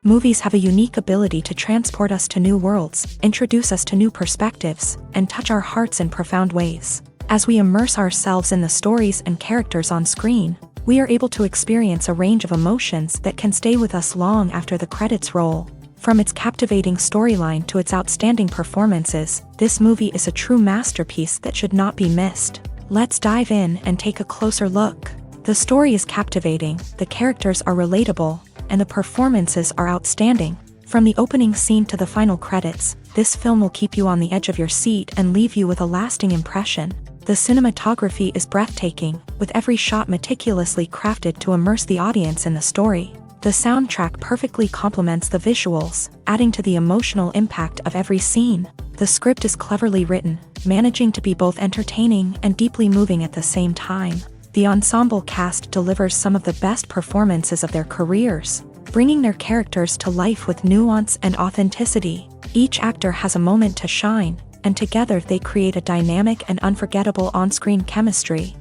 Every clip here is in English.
Movies have a unique ability to transport us to new worlds, introduce us to new perspectives, and touch our hearts in profound ways. As we immerse ourselves in the stories and characters on screen, we are able to experience a range of emotions that can stay with us long after the credits roll. From its captivating storyline to its outstanding performances, this movie is a true masterpiece that should not be missed. Let's dive in and take a closer look. The story is captivating, the characters are relatable, and the performances are outstanding. From the opening scene to the final credits, this film will keep you on the edge of your seat and leave you with a lasting impression. The cinematography is breathtaking, with every shot meticulously crafted to immerse the audience in the story. The soundtrack perfectly complements the visuals, adding to the emotional impact of every scene. The script is cleverly written, managing to be both entertaining and deeply moving at the same time. The ensemble cast delivers some of the best performances of their careers, bringing their characters to life with nuance and authenticity. Each actor has a moment to shine, and together they create a dynamic and unforgettable on-screen chemistry.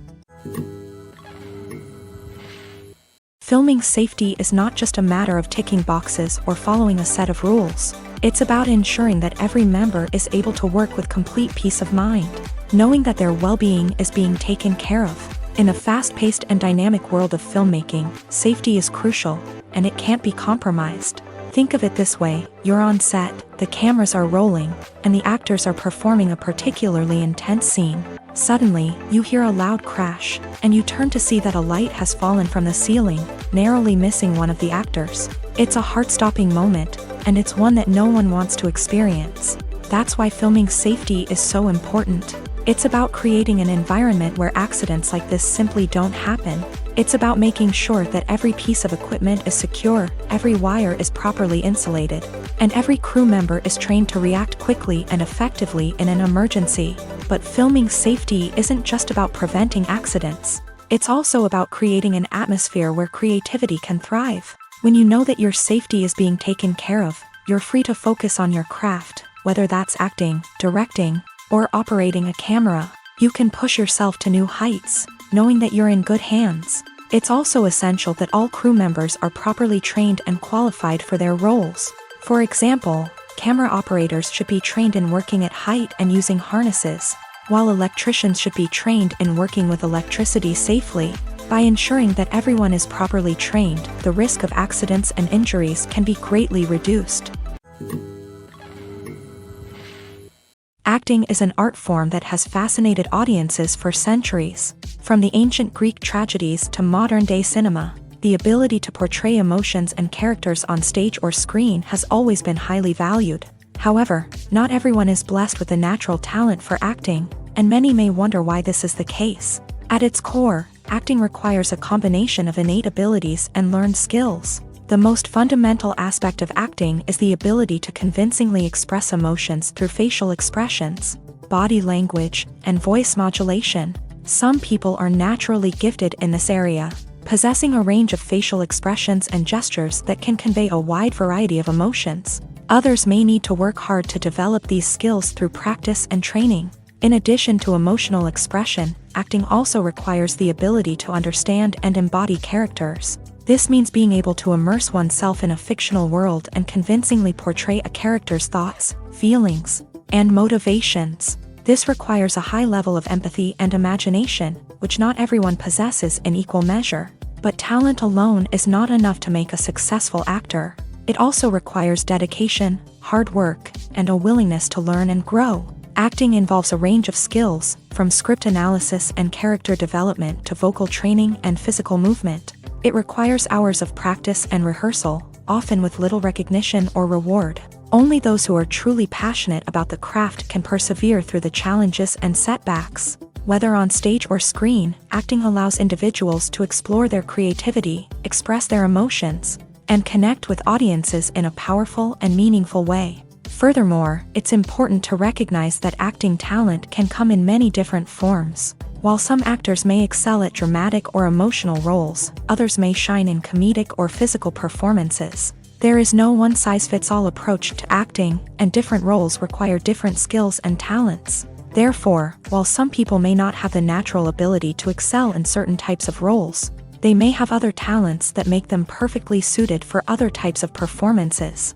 Filming safety is not just a matter of ticking boxes or following a set of rules. It's about ensuring that every member is able to work with complete peace of mind, knowing that their well-being is being taken care of. In a fast-paced and dynamic world of filmmaking, safety is crucial, and it can't be compromised. Think of it this way: you're on set, the cameras are rolling, and the actors are performing a particularly intense scene. Suddenly, you hear a loud crash, and you turn to see that a light has fallen from the ceiling, narrowly missing one of the actors. It's a heart-stopping moment, and it's one that no one wants to experience. That's why filming safety is so important. It's about creating an environment where accidents like this simply don't happen. It's about making sure that every piece of equipment is secure, every wire is properly insulated, and every crew member is trained to react quickly and effectively in an emergency. But filming safety isn't just about preventing accidents. It's also about creating an atmosphere where creativity can thrive. When you know that your safety is being taken care of, you're free to focus on your craft, whether that's acting, directing, or operating a camera. You can push yourself to new heights, knowing that you're in good hands. It's also essential that all crew members are properly trained and qualified for their roles. For example, camera operators should be trained in working at height and using harnesses, while electricians should be trained in working with electricity safely. By ensuring that everyone is properly trained, the risk of accidents and injuries can be greatly reduced. Acting is an art form that has fascinated audiences for centuries. From the ancient Greek tragedies to modern-day cinema, the ability to portray emotions and characters on stage or screen has always been highly valued. However, not everyone is blessed with a natural talent for acting, and many may wonder why this is the case. At its core, acting requires a combination of innate abilities and learned skills. The most fundamental aspect of acting is the ability to convincingly express emotions through facial expressions, body language, and voice modulation. Some people are naturally gifted in this area, possessing a range of facial expressions and gestures that can convey a wide variety of emotions. Others may need to work hard to develop these skills through practice and training. In addition to emotional expression, acting also requires the ability to understand and embody characters. This means being able to immerse oneself in a fictional world and convincingly portray a character's thoughts, feelings, and motivations. This requires a high level of empathy and imagination, which not everyone possesses in equal measure. But talent alone is not enough to make a successful actor. It also requires dedication, hard work, and a willingness to learn and grow. Acting involves a range of skills, from script analysis and character development to vocal training and physical movement. It requires hours of practice and rehearsal, often with little recognition or reward. Only those who are truly passionate about the craft can persevere through the challenges and setbacks. Whether on stage or screen, acting allows individuals to explore their creativity, express their emotions, and connect with audiences in a powerful and meaningful way. Furthermore, it's important to recognize that acting talent can come in many different forms. While some actors may excel at dramatic or emotional roles, others may shine in comedic or physical performances. There is no one-size-fits-all approach to acting, and different roles require different skills and talents. Therefore, while some people may not have the natural ability to excel in certain types of roles, they may have other talents that make them perfectly suited for other types of performances.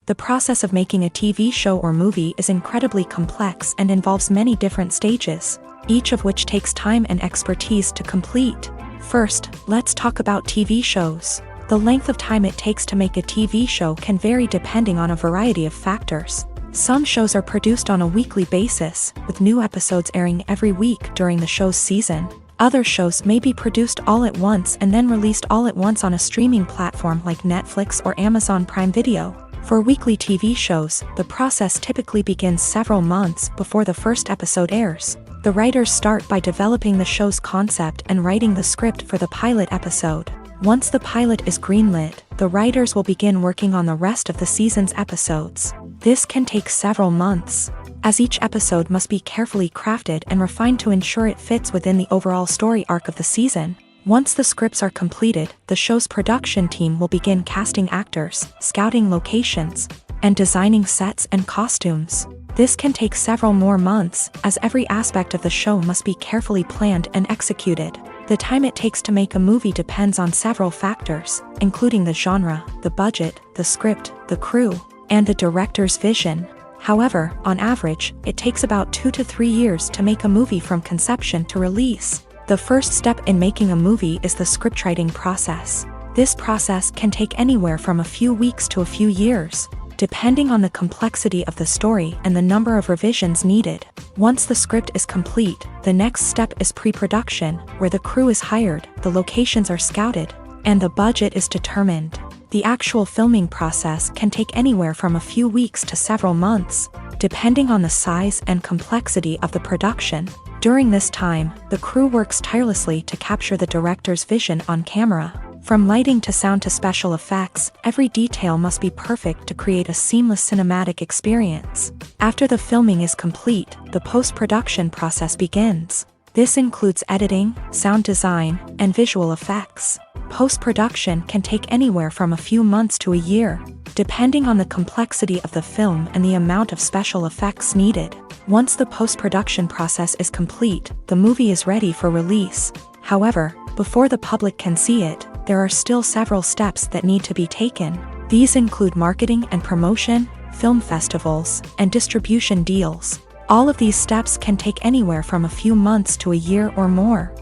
The process of making a TV show or movie is incredibly complex and involves many different stages, each of which takes time and expertise to complete. First, let's talk about TV shows. The length of time it takes to make a TV show can vary depending on a variety of factors. Some shows are produced on a weekly basis, with new episodes airing every week during the show's season. Other shows may be produced all at once and then released all at once on a streaming platform like Netflix or Amazon Prime Video. For weekly TV shows, the process typically begins several months before the first episode airs. The writers start by developing the show's concept and writing the script for the pilot episode. Once the pilot is greenlit, the writers will begin working on the rest of the season's episodes. This can take several months, as each episode must be carefully crafted and refined to ensure it fits within the overall story arc of the season. Once the scripts are completed, the show's production team will begin casting actors, scouting locations, and designing sets and costumes. This can take several more months, as every aspect of the show must be carefully planned and executed. The time it takes to make a movie depends on several factors, including the genre, the budget, the script, the crew, and the director's vision. However, on average, it takes about 2 to 3 years to make a movie from conception to release. The first step in making a movie is the scriptwriting process. This process can take anywhere from a few weeks to a few years, depending on the complexity of the story and the number of revisions needed. Once the script is complete, the next step is pre-production, where the crew is hired, the locations are scouted, and the budget is determined. The actual filming process can take anywhere from a few weeks to several months, depending on the size and complexity of the production. During this time, the crew works tirelessly to capture the director's vision on camera. From lighting to sound to special effects, every detail must be perfect to create a seamless cinematic experience. After the filming is complete, the post-production process begins. This includes editing, sound design, and visual effects. Post-production can take anywhere from a few months to a year, depending on the complexity of the film and the amount of special effects needed. Once the post-production process is complete, the movie is ready for release. However, before the public can see it, there are still several steps that need to be taken. These include marketing and promotion, film festivals, and distribution deals. All of these steps can take anywhere from a few months to a year or more.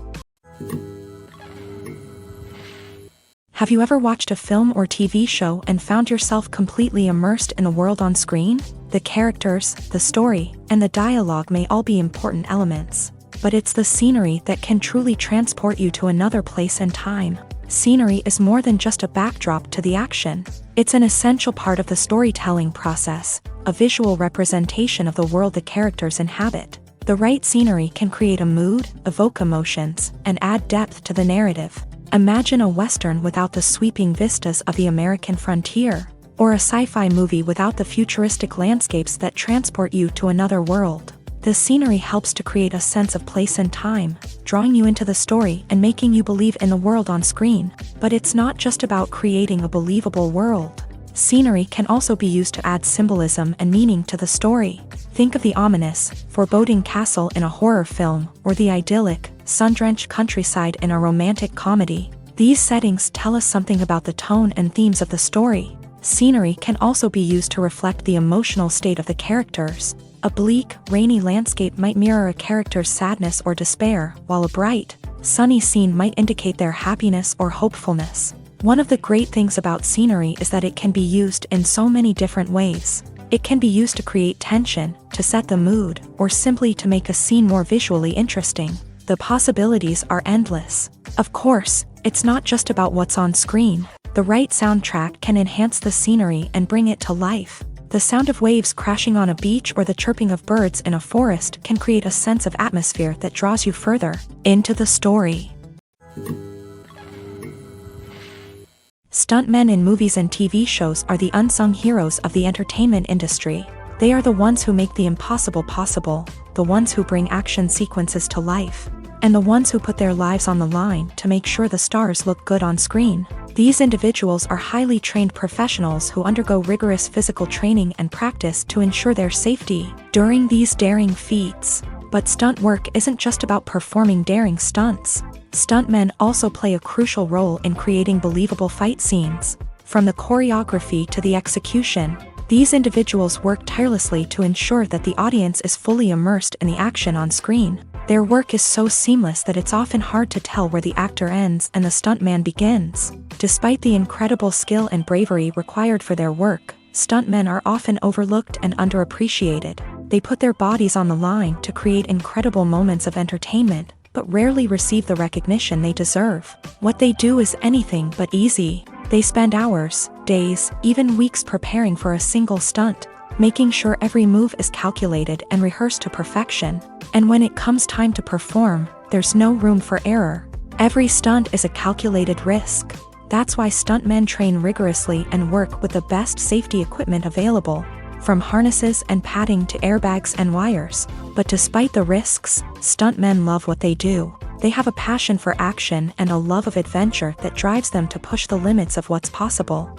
Have you ever watched a film or TV show and found yourself completely immersed in the world on screen? The characters, the story, and the dialogue may all be important elements, but it's the scenery that can truly transport you to another place and time. Scenery is more than just a backdrop to the action. It's an essential part of the storytelling process, a visual representation of the world the characters inhabit. The right scenery can create a mood, evoke emotions, and add depth to the narrative. Imagine a Western without the sweeping vistas of the American frontier, or a sci-fi movie without the futuristic landscapes that transport you to another world. The scenery helps to create a sense of place and time, drawing you into the story and making you believe in the world on screen. But it's not just about creating a believable world. Scenery can also be used to add symbolism and meaning to the story. Think of the ominous, foreboding castle in a horror film, or the idyllic, sun-drenched countryside in a romantic comedy. These settings tell us something about the tone and themes of the story. Scenery can also be used to reflect the emotional state of the characters. A bleak, rainy landscape might mirror a character's sadness or despair, while a bright, sunny scene might indicate their happiness or hopefulness. One of the great things about scenery is that it can be used in so many different ways. It can be used to create tension, to set the mood, or simply to make a scene more visually interesting. The possibilities are endless. Of course, it's not just about what's on screen. The right soundtrack can enhance the scenery and bring it to life. The sound of waves crashing on a beach or the chirping of birds in a forest can create a sense of atmosphere that draws you further into the story. Stuntmen in movies and TV shows are the unsung heroes of the entertainment industry. They are the ones who make the impossible possible, the ones who bring action sequences to life, and the ones who put their lives on the line to make sure the stars look good on screen. These individuals are highly trained professionals who undergo rigorous physical training and practice to ensure their safety. During these daring feats, But stunt work isn't just about performing daring stunts. Stuntmen also play a crucial role in creating believable fight scenes. From the choreography to the execution, these individuals work tirelessly to ensure that the audience is fully immersed in the action on screen. Their work is so seamless that it's often hard to tell where the actor ends and the stuntman begins. Despite the incredible skill and bravery required for their work, stuntmen are often overlooked and underappreciated. They put their bodies on the line to create incredible moments of entertainment, but rarely receive the recognition they deserve. What they do is anything but easy. They spend hours, days, even weeks preparing for a single stunt, making sure every move is calculated and rehearsed to perfection. And when it comes time to perform, there's no room for error. Every stunt is a calculated risk. That's why stuntmen train rigorously and work with the best safety equipment available, from harnesses and padding to airbags and wires. But despite the risks, stuntmen love what they do. They have a passion for action and a love of adventure that drives them to push the limits of what's possible.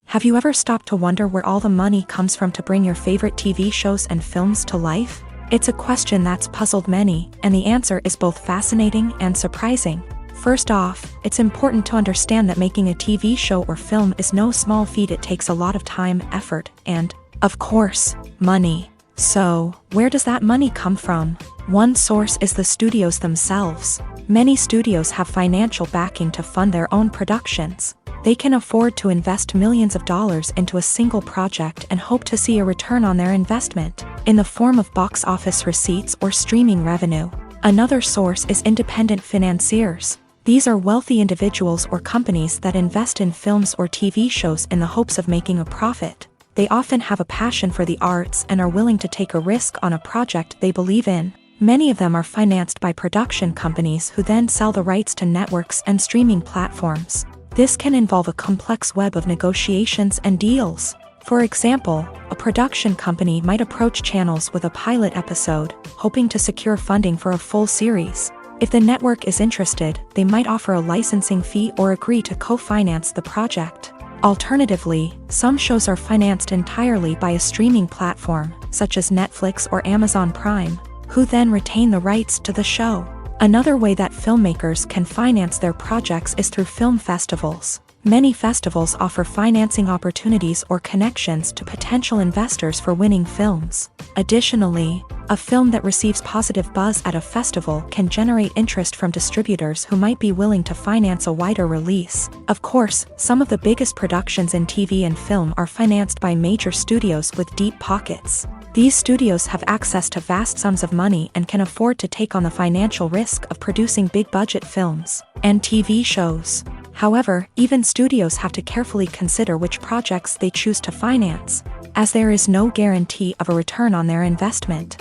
Have you ever stopped to wonder where all the money comes from to bring your favorite TV shows and films to life? It's a question that's puzzled many, and the answer is both fascinating and surprising. First off, it's important to understand that making a TV show or film is no small feat. It takes a lot of time, effort, and, of course, money. So, where does that money come from? One source is the studios themselves. Many studios have financial backing to fund their own productions. They can afford to invest millions of dollars into a single project and hope to see a return on their investment, in the form of box office receipts or streaming revenue. Another source is independent financiers. These are wealthy individuals or companies that invest in films or TV shows in the hopes of making a profit. They often have a passion for the arts and are willing to take a risk on a project they believe in. Many of them are financed by production companies who then sell the rights to networks and streaming platforms. This can involve a complex web of negotiations and deals. For example, a production company might approach channels with a pilot episode, hoping to secure funding for a full series. If the network is interested, they might offer a licensing fee or agree to co-finance the project. Alternatively, some shows are financed entirely by a streaming platform, such as Netflix or Amazon Prime, who then retain the rights to the show. Another way that filmmakers can finance their projects is through film festivals. Many festivals offer financing opportunities or connections to potential investors for winning films. Additionally, a film that receives positive buzz at a festival can generate interest from distributors who might be willing to finance a wider release. Of course, some of the biggest productions in TV and film are financed by major studios with deep pockets. These studios have access to vast sums of money and can afford to take on the financial risk of producing big-budget films and TV shows. However, even studios have to carefully consider which projects they choose to finance, as there is no guarantee of a return on their investment.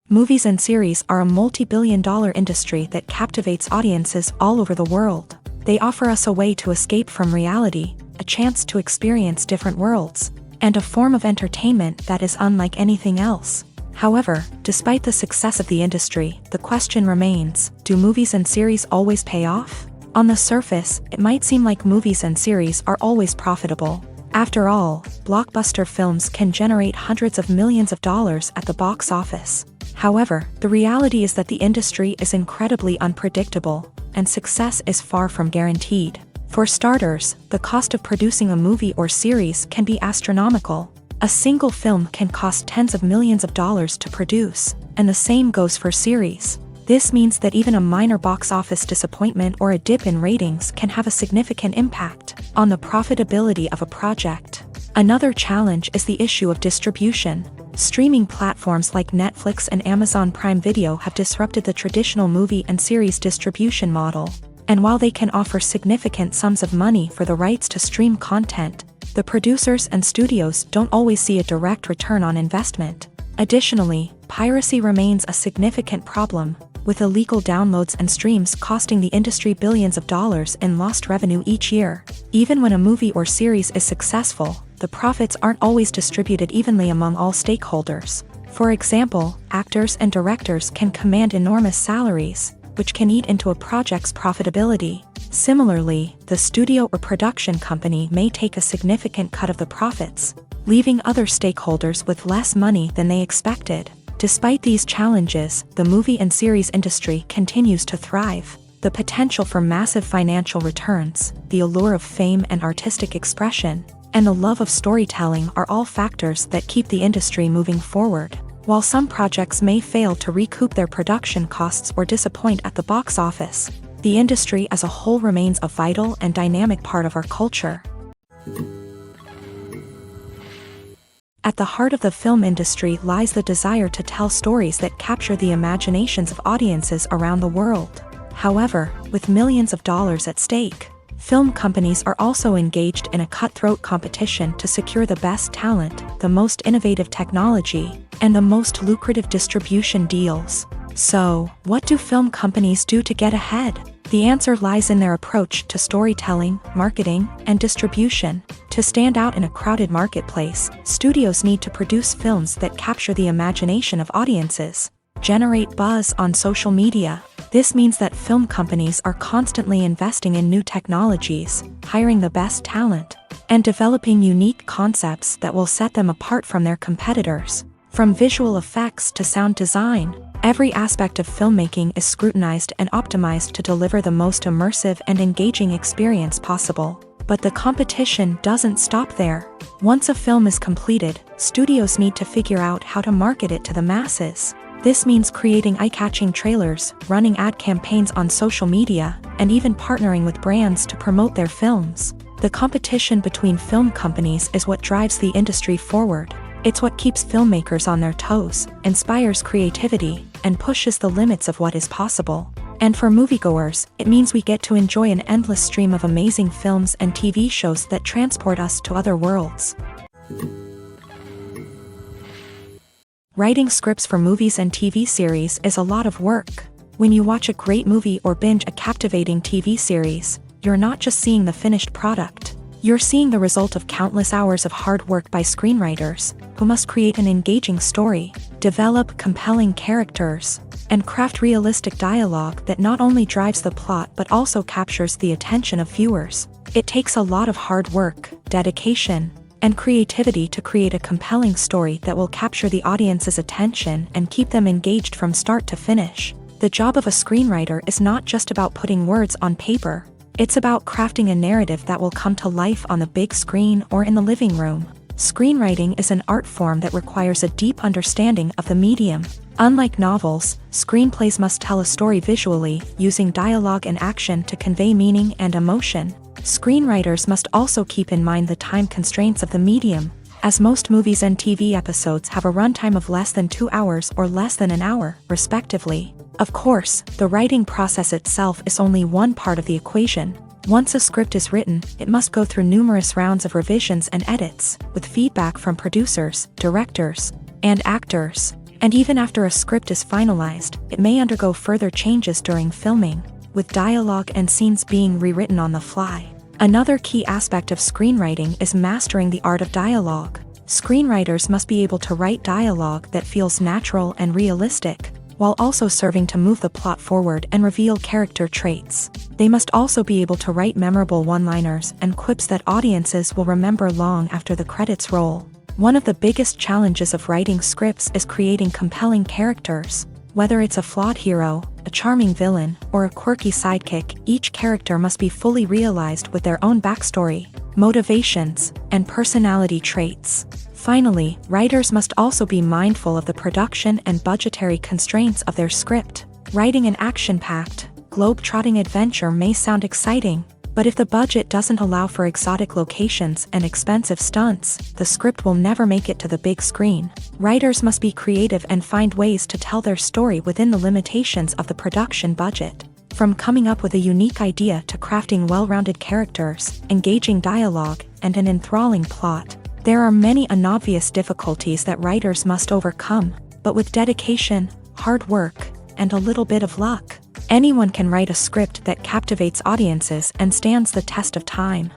Movies and series are a multi-billion-dollar industry that captivates audiences all over the world. They offer us a way to escape from reality, a chance to experience different worlds, and a form of entertainment that is unlike anything else. However, despite the success of the industry, the question remains, do movies and series always pay off? On the surface, it might seem like movies and series are always profitable. After all, blockbuster films can generate hundreds of millions of dollars at the box office. However, the reality is that the industry is incredibly unpredictable, and success is far from guaranteed. For starters, the cost of producing a movie or series can be astronomical. A single film can cost tens of millions of dollars to produce, and the same goes for series. This means that even a minor box office disappointment or a dip in ratings can have a significant impact on the profitability of a project. Another challenge is the issue of distribution. Streaming platforms like Netflix and Amazon Prime Video have disrupted the traditional movie and series distribution model. And while they can offer significant sums of money for the rights to stream content, the producers and studios don't always see a direct return on investment. Additionally, piracy remains a significant problem, with illegal downloads and streams costing the industry billions of dollars in lost revenue each year. Even when a movie or series is successful, the profits aren't always distributed evenly among all stakeholders. For example, actors and directors can command enormous salaries, which can eat into a project's profitability. Similarly, the studio or production company may take a significant cut of the profits, leaving other stakeholders with less money than they expected. Despite these challenges, the movie and series industry continues to thrive. The potential for massive financial returns, the allure of fame and artistic expression, and the love of storytelling are all factors that keep the industry moving forward. While some projects may fail to recoup their production costs or disappoint at the box office, the industry as a whole remains a vital and dynamic part of our culture. At the heart of the film industry lies the desire to tell stories that capture the imaginations of audiences around the world. However, with millions of dollars at stake, film companies are also engaged in a cutthroat competition to secure the best talent, the most innovative technology, and the most lucrative distribution deals. So, what do film companies do to get ahead? The answer lies in their approach to storytelling, marketing, and distribution. To stand out in a crowded marketplace, studios need to produce films that capture the imagination of audiences, generate buzz on social media. This means that film companies are constantly investing in new technologies, hiring the best talent, and developing unique concepts that will set them apart from their competitors. From visual effects to sound design, every aspect of filmmaking is scrutinized and optimized to deliver the most immersive and engaging experience possible. But the competition doesn't stop there. Once a film is completed, studios need to figure out how to market it to the masses. This means creating eye-catching trailers, running ad campaigns on social media, and even partnering with brands to promote their films. The competition between film companies is what drives the industry forward. It's what keeps filmmakers on their toes, inspires creativity, and pushes the limits of what is possible. And for moviegoers, it means we get to enjoy an endless stream of amazing films and TV shows that transport us to other worlds. Writing scripts for movies and TV series is a lot of work. When you watch a great movie or binge a captivating TV series, you're not just seeing the finished product. You're seeing the result of countless hours of hard work by screenwriters, who must create an engaging story, develop compelling characters, and craft realistic dialogue that not only drives the plot but also captures the attention of viewers. It takes a lot of hard work, dedication, and creativity to create a compelling story that will capture the audience's attention and keep them engaged from start to finish. The job of a screenwriter is not just about putting words on paper. It's about crafting a narrative that will come to life on the big screen or in the living room. Screenwriting is an art form that requires a deep understanding of the medium. Unlike novels, screenplays must tell a story visually, using dialogue and action to convey meaning and emotion. Screenwriters must also keep in mind the time constraints of the medium, as most movies and TV episodes have a runtime of less than 2 hours or less than an hour, respectively. Of course, the writing process itself is only one part of the equation. Once a script is written, it must go through numerous rounds of revisions and edits, with feedback from producers, directors, and actors. And even after a script is finalized, it may undergo further changes during filming, with dialogue and scenes being rewritten on the fly. Another key aspect of screenwriting is mastering the art of dialogue. Screenwriters must be able to write dialogue that feels natural and realistic, while also serving to move the plot forward and reveal character traits. They must also be able to write memorable one-liners and quips that audiences will remember long after the credits roll. One of the biggest challenges of writing scripts is creating compelling characters. Whether it's a flawed hero, a charming villain, or a quirky sidekick, each character must be fully realized with their own backstory, motivations, and personality traits. Finally, writers must also be mindful of the production and budgetary constraints of their script. Writing an action-packed, globe-trotting adventure may sound exciting, but if the budget doesn't allow for exotic locations and expensive stunts, the script will never make it to the big screen. Writers must be creative and find ways to tell their story within the limitations of the production budget. From coming up with a unique idea to crafting well-rounded characters, engaging dialogue, and an enthralling plot, there are many unobvious difficulties that writers must overcome, but with dedication, hard work, and a little bit of luck, anyone can write a script that captivates audiences and stands the test of time.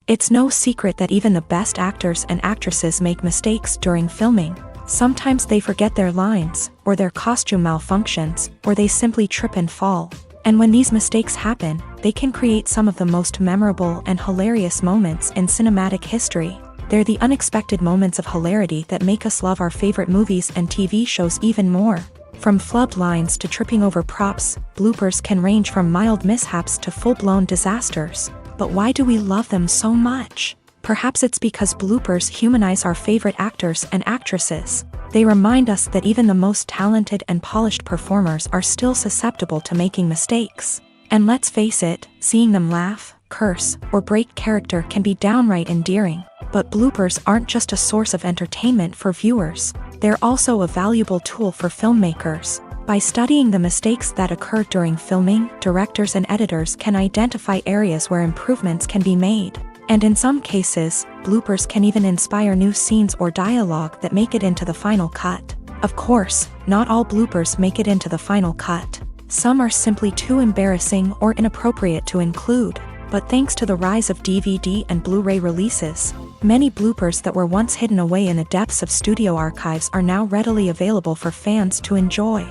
It's no secret that even the best actors and actresses make mistakes during filming. Sometimes they forget their lines, or their costume malfunctions, or they simply trip and fall. And when these mistakes happen, they can create some of the most memorable and hilarious moments in cinematic history. They're the unexpected moments of hilarity that make us love our favorite movies and TV shows even more. From flubbed lines to tripping over props, bloopers can range from mild mishaps to full-blown disasters. But why do we love them so much? Perhaps it's because bloopers humanize our favorite actors and actresses. They remind us that even the most talented and polished performers are still susceptible to making mistakes. And let's face it, seeing them laugh, curse, or break character can be downright endearing. But bloopers aren't just a source of entertainment for viewers. They're also a valuable tool for filmmakers. By studying the mistakes that occur during filming, directors and editors can identify areas where improvements can be made. And in some cases, bloopers can even inspire new scenes or dialogue that make it into the final cut. Of course, not all bloopers make it into the final cut. Some are simply too embarrassing or inappropriate to include. But thanks to the rise of DVD and Blu-ray releases, many bloopers that were once hidden away in the depths of studio archives are now readily available for fans to enjoy.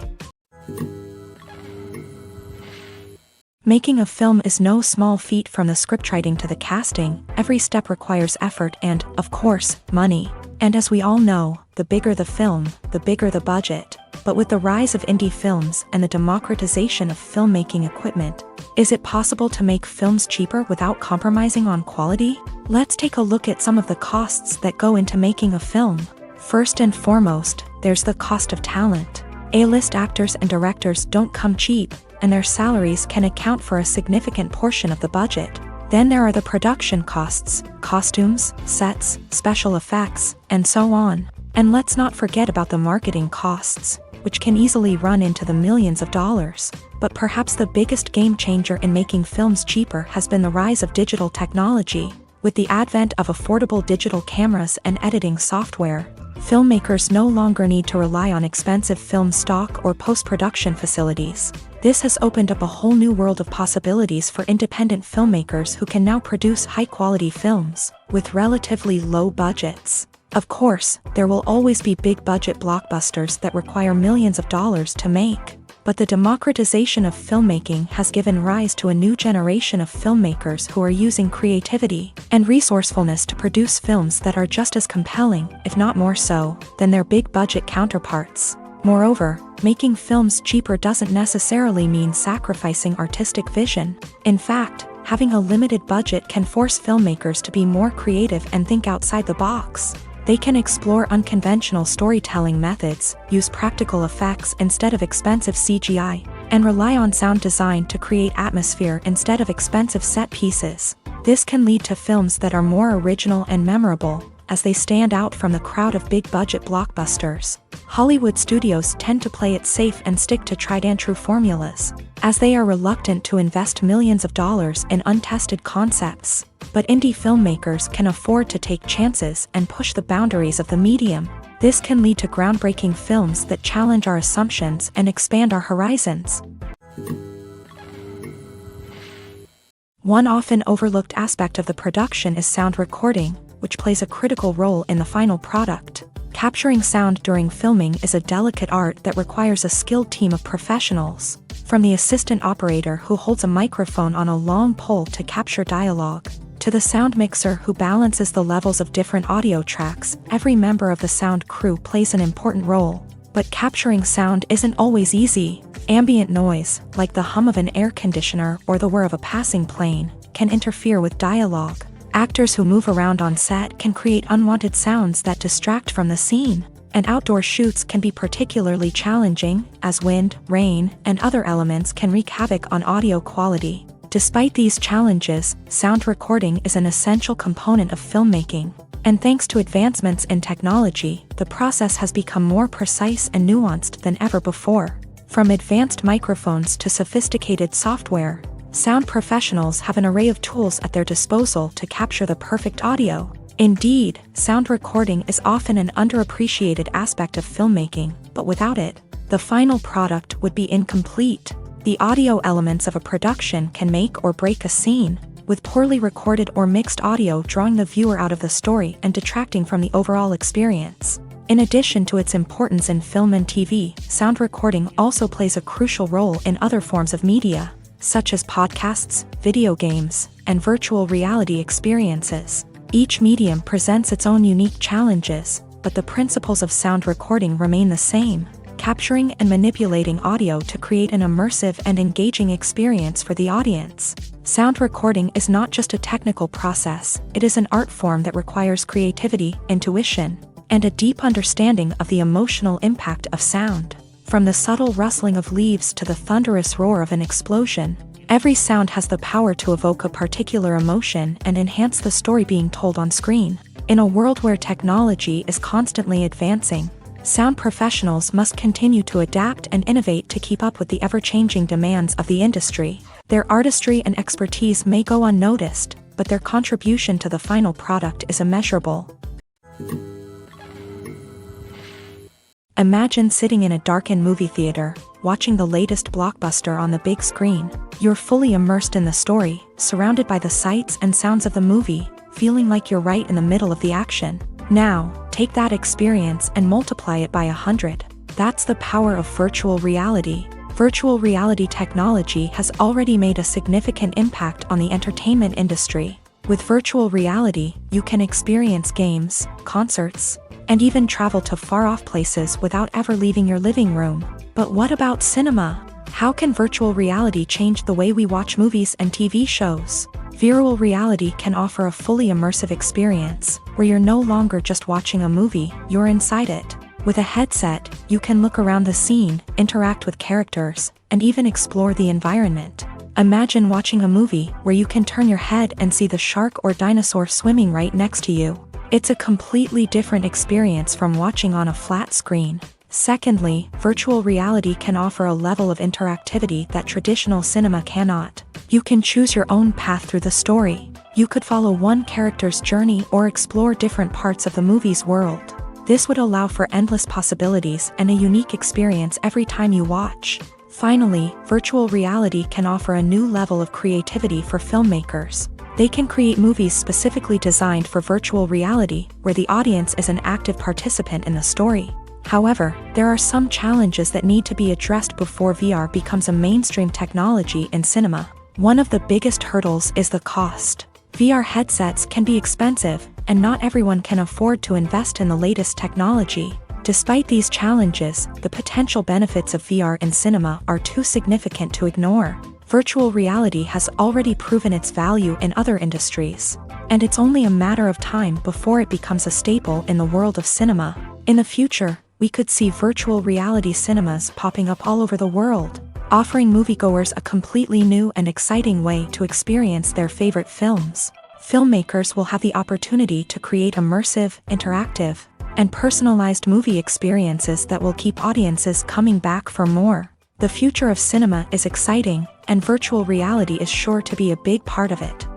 Making a film is no small feat. From the scriptwriting to the casting, every step requires effort and, of course, money. And as we all know, the bigger the film, the bigger the budget. But with the rise of indie films and the democratization of filmmaking equipment, is it possible to make films cheaper without compromising on quality? Let's take a look at some of the costs that go into making a film. First and foremost, there's the cost of talent. A-list actors and directors don't come cheap, and their salaries can account for a significant portion of the budget. Then there are the production costs, costumes, sets, special effects, and so on. And let's not forget about the marketing costs, which can easily run into the millions of dollars. But perhaps the biggest game changer in making films cheaper has been the rise of digital technology. With the advent of affordable digital cameras and editing software, filmmakers no longer need to rely on expensive film stock or post-production facilities. This has opened up a whole new world of possibilities for independent filmmakers who can now produce high-quality films with relatively low budgets. Of course, there will always be big-budget blockbusters that require millions of dollars to make. But the democratization of filmmaking has given rise to a new generation of filmmakers who are using creativity and resourcefulness to produce films that are just as compelling, if not more so, than their big-budget counterparts. Moreover, making films cheaper doesn't necessarily mean sacrificing artistic vision. In fact, having a limited budget can force filmmakers to be more creative and think outside the box. They can explore unconventional storytelling methods, use practical effects instead of expensive CGI, and rely on sound design to create atmosphere instead of expensive set pieces. This can lead to films that are more original and memorable, as they stand out from the crowd of big-budget blockbusters. Hollywood studios tend to play it safe and stick to tried-and-true formulas, as they are reluctant to invest millions of dollars in untested concepts. But indie filmmakers can afford to take chances and push the boundaries of the medium. This can lead to groundbreaking films that challenge our assumptions and expand our horizons. One often overlooked aspect of the production is sound recording, which plays a critical role in the final product. Capturing sound during filming is a delicate art that requires a skilled team of professionals. From the assistant operator who holds a microphone on a long pole to capture dialogue, to the sound mixer who balances the levels of different audio tracks, every member of the sound crew plays an important role. But capturing sound isn't always easy. Ambient noise, like the hum of an air conditioner or the whir of a passing plane, can interfere with dialogue. Actors who move around on set can create unwanted sounds that distract from the scene. And outdoor shoots can be particularly challenging, as wind, rain, and other elements can wreak havoc on audio quality. Despite these challenges, sound recording is an essential component of filmmaking. And thanks to advancements in technology, the process has become more precise and nuanced than ever before. From advanced microphones to sophisticated software, sound professionals have an array of tools at their disposal to capture the perfect audio. Indeed, sound recording is often an underappreciated aspect of filmmaking, but without it, the final product would be incomplete. The audio elements of a production can make or break a scene, with poorly recorded or mixed audio drawing the viewer out of the story and detracting from the overall experience. In addition to its importance in film and TV, sound recording also plays a crucial role in other forms of media, such as podcasts, video games, and virtual reality experiences. Each medium presents its own unique challenges, but the principles of sound recording remain the same, capturing and manipulating audio to create an immersive and engaging experience for the audience. Sound recording is not just a technical process, it is an art form that requires creativity, intuition, and a deep understanding of the emotional impact of sound. From the subtle rustling of leaves to the thunderous roar of an explosion, every sound has the power to evoke a particular emotion and enhance the story being told on screen. In a world where technology is constantly advancing, sound professionals must continue to adapt and innovate to keep up with the ever-changing demands of the industry. Their artistry and expertise may go unnoticed, but their contribution to the final product is immeasurable. Imagine sitting in a darkened movie theater, watching the latest blockbuster on the big screen. You're fully immersed in the story, surrounded by the sights and sounds of the movie, feeling like you're right in the middle of the action. Now, take that experience and multiply it by 100. That's the power of virtual reality. Virtual reality technology has already made a significant impact on the entertainment industry. With virtual reality, you can experience games, concerts, and even travel to far-off places without ever leaving your living room. But what about cinema? How can virtual reality change the way we watch movies and TV shows? Virtual reality can offer a fully immersive experience, where you're no longer just watching a movie, you're inside it. With a headset, you can look around the scene, interact with characters, and even explore the environment. Imagine watching a movie where you can turn your head and see the shark or dinosaur swimming right next to you. It's a completely different experience from watching on a flat screen. Secondly, virtual reality can offer a level of interactivity that traditional cinema cannot. You can choose your own path through the story. You could follow one character's journey or explore different parts of the movie's world. This would allow for endless possibilities and a unique experience every time you watch. Finally, virtual reality can offer a new level of creativity for filmmakers. They can create movies specifically designed for virtual reality, where the audience is an active participant in the story. However, there are some challenges that need to be addressed before VR becomes a mainstream technology in cinema. One of the biggest hurdles is the cost. VR headsets can be expensive, and not everyone can afford to invest in the latest technology. Despite these challenges, the potential benefits of VR in cinema are too significant to ignore. Virtual reality has already proven its value in other industries, and it's only a matter of time before it becomes a staple in the world of cinema. In the future, we could see virtual reality cinemas popping up all over the world, offering moviegoers a completely new and exciting way to experience their favorite films. Filmmakers will have the opportunity to create immersive, interactive, and personalized movie experiences that will keep audiences coming back for more. The future of cinema is exciting, and virtual reality is sure to be a big part of it.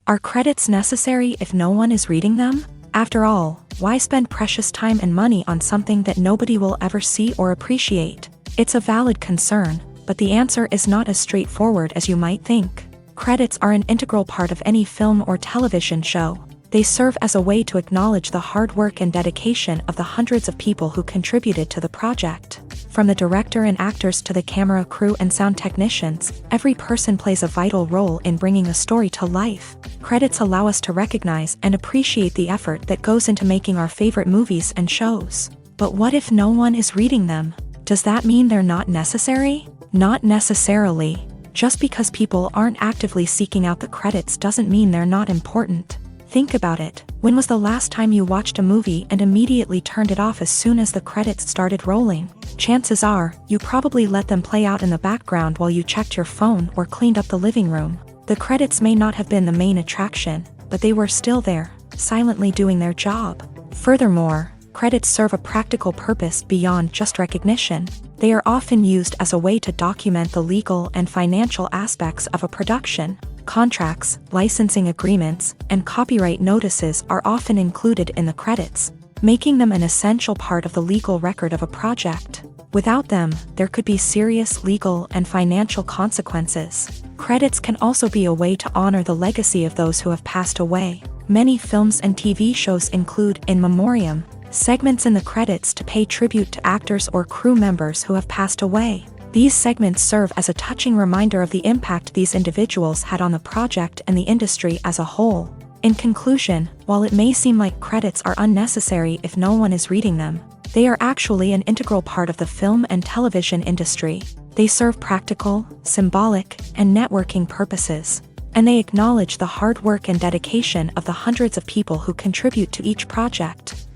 Are credits necessary if no one is reading them? After all, why spend precious time and money on something that nobody will ever see or appreciate? It's a valid concern, but the answer is not as straightforward as you might think. Credits are an integral part of any film or television show. They serve as a way to acknowledge the hard work and dedication of the hundreds of people who contributed to the project. From the director and actors to the camera crew and sound technicians, every person plays a vital role in bringing a story to life. Credits allow us to recognize and appreciate the effort that goes into making our favorite movies and shows. But what if no one is reading them? Does that mean they're not necessary? Not necessarily. Just because people aren't actively seeking out the credits doesn't mean they're not important. Think about it. When was the last time you watched a movie and immediately turned it off as soon as the credits started rolling? Chances are, you probably let them play out in the background while you checked your phone or cleaned up the living room. The credits may not have been the main attraction, but they were still there, silently doing their job. Furthermore, credits serve a practical purpose beyond just recognition. They are often used as a way to document the legal and financial aspects of a production. Contracts, licensing agreements, and copyright notices are often included in the credits, making them an essential part of the legal record of a project. Without them, there could be serious legal and financial consequences. Credits can also be a way to honor the legacy of those who have passed away. Many films and TV shows include in memoriam segments in the credits to pay tribute to actors or crew members who have passed away. These segments serve as a touching reminder of the impact these individuals had on the project and the industry as a whole. In conclusion, while it may seem like credits are unnecessary if no one is reading them, they are actually an integral part of the film and television industry. They serve practical, symbolic, and networking purposes, and they acknowledge the hard work and dedication of the hundreds of people who contribute to each project.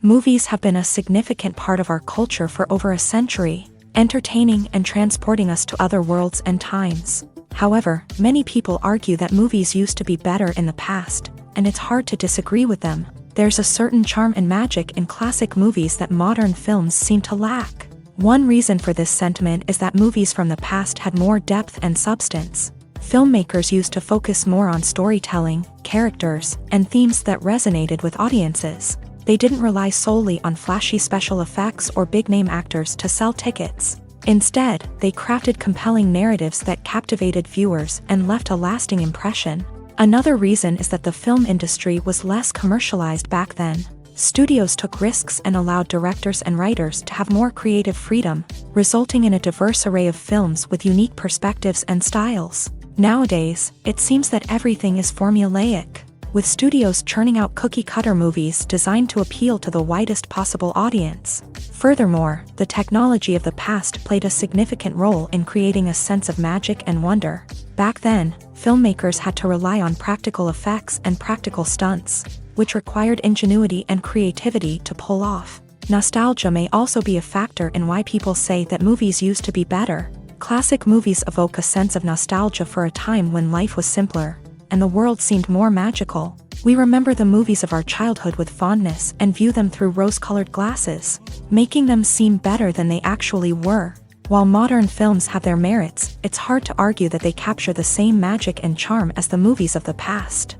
Movies have been a significant part of our culture for over a century, entertaining and transporting us to other worlds and times. However, many people argue that movies used to be better in the past, and it's hard to disagree with them. There's a certain charm and magic in classic movies that modern films seem to lack. One reason for this sentiment is that movies from the past had more depth and substance. Filmmakers used to focus more on storytelling, characters, and themes that resonated with audiences. They didn't rely solely on flashy special effects or big-name actors to sell tickets. Instead, they crafted compelling narratives that captivated viewers and left a lasting impression. Another reason is that the film industry was less commercialized back then. Studios took risks and allowed directors and writers to have more creative freedom, resulting in a diverse array of films with unique perspectives and styles. Nowadays, it seems that everything is formulaic, with studios churning out cookie-cutter movies designed to appeal to the widest possible audience. Furthermore, the technology of the past played a significant role in creating a sense of magic and wonder. Back then, filmmakers had to rely on practical effects and practical stunts, which required ingenuity and creativity to pull off. Nostalgia may also be a factor in why people say that movies used to be better. Classic movies evoke a sense of nostalgia for a time when life was simpler, and the world seemed more magical. We remember the movies of our childhood with fondness and view them through rose-colored glasses, making them seem better than they actually were. While modern films have their merits, it's hard to argue that they capture the same magic and charm as the movies of the past.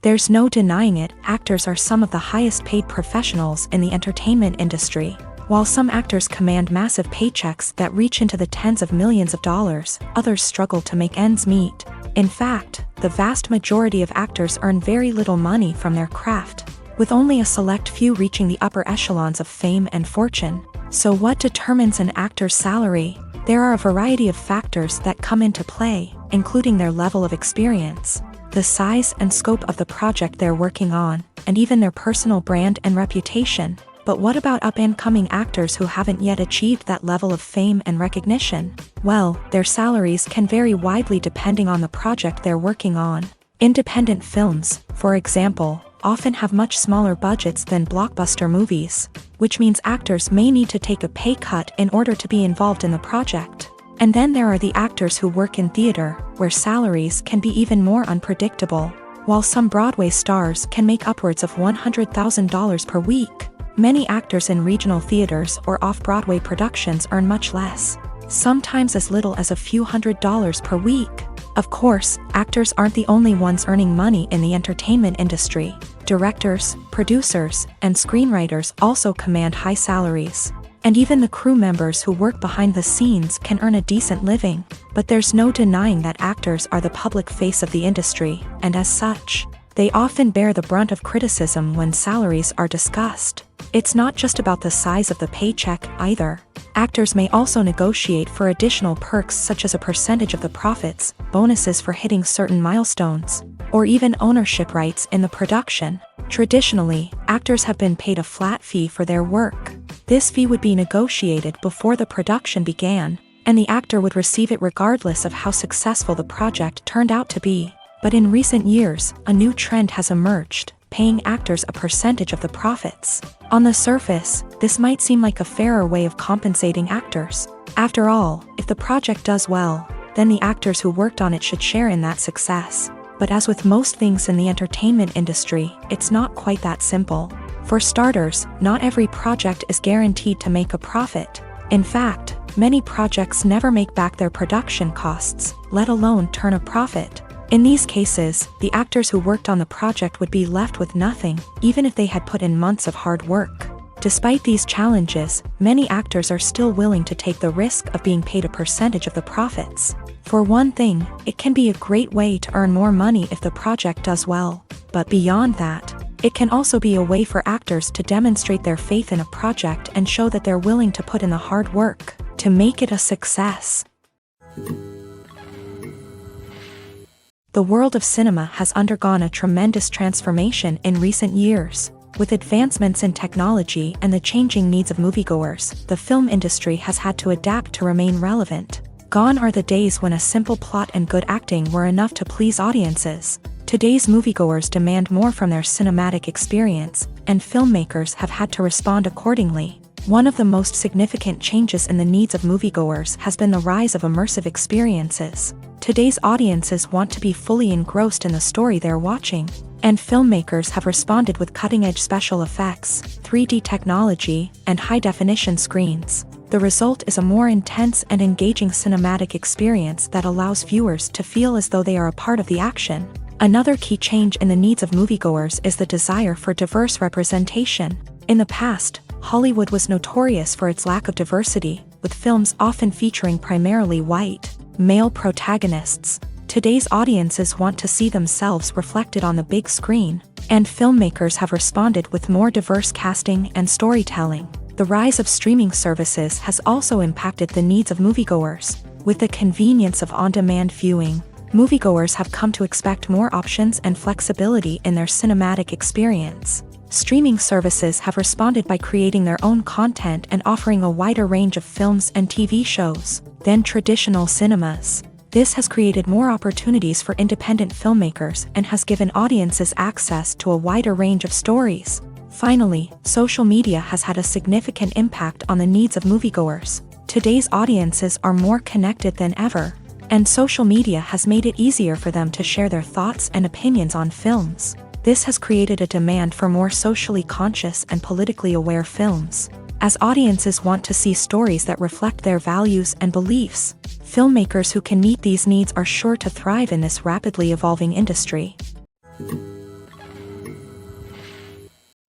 There's no denying it, actors are some of the highest-paid professionals in the entertainment industry. While some actors command massive paychecks that reach into the tens of millions of dollars, others struggle to make ends meet. In fact, the vast majority of actors earn very little money from their craft, with only a select few reaching the upper echelons of fame and fortune. So what determines an actor's salary? There are a variety of factors that come into play, including their level of experience, the size and scope of the project they're working on, and even their personal brand and reputation. But what about up-and-coming actors who haven't yet achieved that level of fame and recognition? Well, their salaries can vary widely depending on the project they're working on. Independent films, for example, often have much smaller budgets than blockbuster movies, which means actors may need to take a pay cut in order to be involved in the project. And then there are the actors who work in theater, where salaries can be even more unpredictable. While some Broadway stars can make upwards of $100,000 per week, many actors in regional theaters or off-Broadway productions earn much less, sometimes as little as a few $100s per week. Of course, actors aren't the only ones earning money in the entertainment industry. Directors, producers, and screenwriters also command high salaries. And even the crew members who work behind the scenes can earn a decent living. But there's no denying that actors are the public face of the industry, and as such, they often bear the brunt of criticism when salaries are discussed. It's not just about the size of the paycheck, either. Actors may also negotiate for additional perks such as a percentage of the profits, bonuses for hitting certain milestones, or even ownership rights in the production. Traditionally, actors have been paid a flat fee for their work. This fee would be negotiated before the production began, and the actor would receive it regardless of how successful the project turned out to be. But in recent years, a new trend has emerged, paying actors a percentage of the profits. On the surface, this might seem like a fairer way of compensating actors. After all, if the project does well, then the actors who worked on it should share in that success. But as with most things in the entertainment industry, it's not quite that simple. For starters, not every project is guaranteed to make a profit. In fact, many projects never make back their production costs, let alone turn a profit. In these cases, the actors who worked on the project would be left with nothing, even if they had put in months of hard work. Despite these challenges, many actors are still willing to take the risk of being paid a percentage of the profits. For one thing, it can be a great way to earn more money if the project does well. But beyond that, it can also be a way for actors to demonstrate their faith in a project and show that they're willing to put in the hard work to make it a success. The world of cinema has undergone a tremendous transformation in recent years. With advancements in technology and the changing needs of moviegoers, the film industry has had to adapt to remain relevant. Gone are the days when a simple plot and good acting were enough to please audiences. Today's moviegoers demand more from their cinematic experience, and filmmakers have had to respond accordingly. One of the most significant changes in the needs of moviegoers has been the rise of immersive experiences. Today's audiences want to be fully engrossed in the story they're watching, and filmmakers have responded with cutting-edge special effects, 3D technology, and high-definition screens. The result is a more intense and engaging cinematic experience that allows viewers to feel as though they are a part of the action. Another key change in the needs of moviegoers is the desire for diverse representation. In the past, Hollywood was notorious for its lack of diversity, with films often featuring primarily white, male protagonists. Today's audiences want to see themselves reflected on the big screen, and filmmakers have responded with more diverse casting and storytelling. The rise of streaming services has also impacted the needs of moviegoers. With the convenience of on-demand viewing, moviegoers have come to expect more options and flexibility in their cinematic experience. Streaming services have responded by creating their own content and offering a wider range of films and TV shows than traditional cinemas. This has created more opportunities for independent filmmakers and has given audiences access to a wider range of stories. Finally, social media has had a significant impact on the needs of moviegoers. Today's audiences are more connected than ever, and social media has made it easier for them to share their thoughts and opinions on films. This has created a demand for more socially conscious and politically aware films. As audiences want to see stories that reflect their values and beliefs, filmmakers who can meet these needs are sure to thrive in this rapidly evolving industry.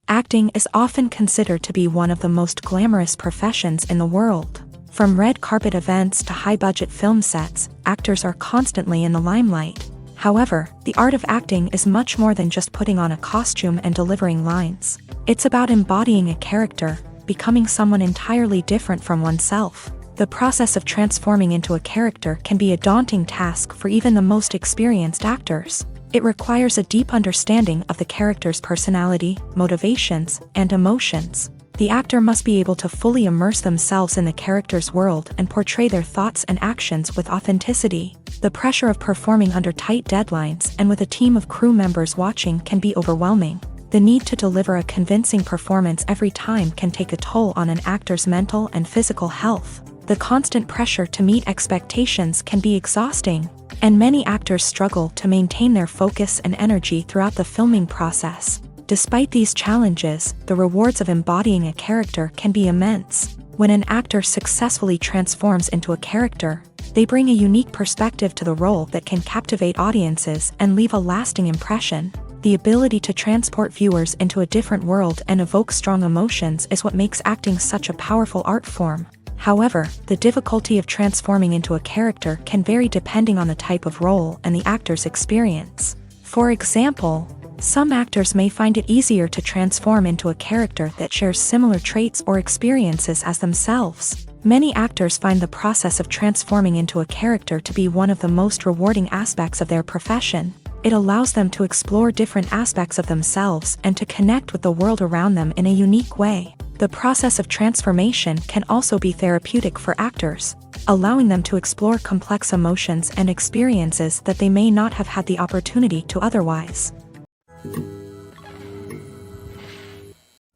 Acting is often considered to be one of the most glamorous professions in the world. From red carpet events to high-budget film sets, actors are constantly in the limelight. However, the art of acting is much more than just putting on a costume and delivering lines. It's about embodying a character, becoming someone entirely different from oneself. The process of transforming into a character can be a daunting task for even the most experienced actors. It requires a deep understanding of the character's personality, motivations, and emotions. The actor must be able to fully immerse themselves in the character's world and portray their thoughts and actions with authenticity. The pressure of performing under tight deadlines and with a team of crew members watching can be overwhelming. The need to deliver a convincing performance every time can take a toll on an actor's mental and physical health. The constant pressure to meet expectations can be exhausting, and many actors struggle to maintain their focus and energy throughout the filming process. Despite these challenges, the rewards of embodying a character can be immense. When an actor successfully transforms into a character, they bring a unique perspective to the role that can captivate audiences and leave a lasting impression. The ability to transport viewers into a different world and evoke strong emotions is what makes acting such a powerful art form. However, the difficulty of transforming into a character can vary depending on the type of role and the actor's experience. For example, some actors may find it easier to transform into a character that shares similar traits or experiences as themselves. Many actors find the process of transforming into a character to be one of the most rewarding aspects of their profession. It allows them to explore different aspects of themselves and to connect with the world around them in a unique way. The process of transformation can also be therapeutic for actors, allowing them to explore complex emotions and experiences that they may not have had the opportunity to otherwise.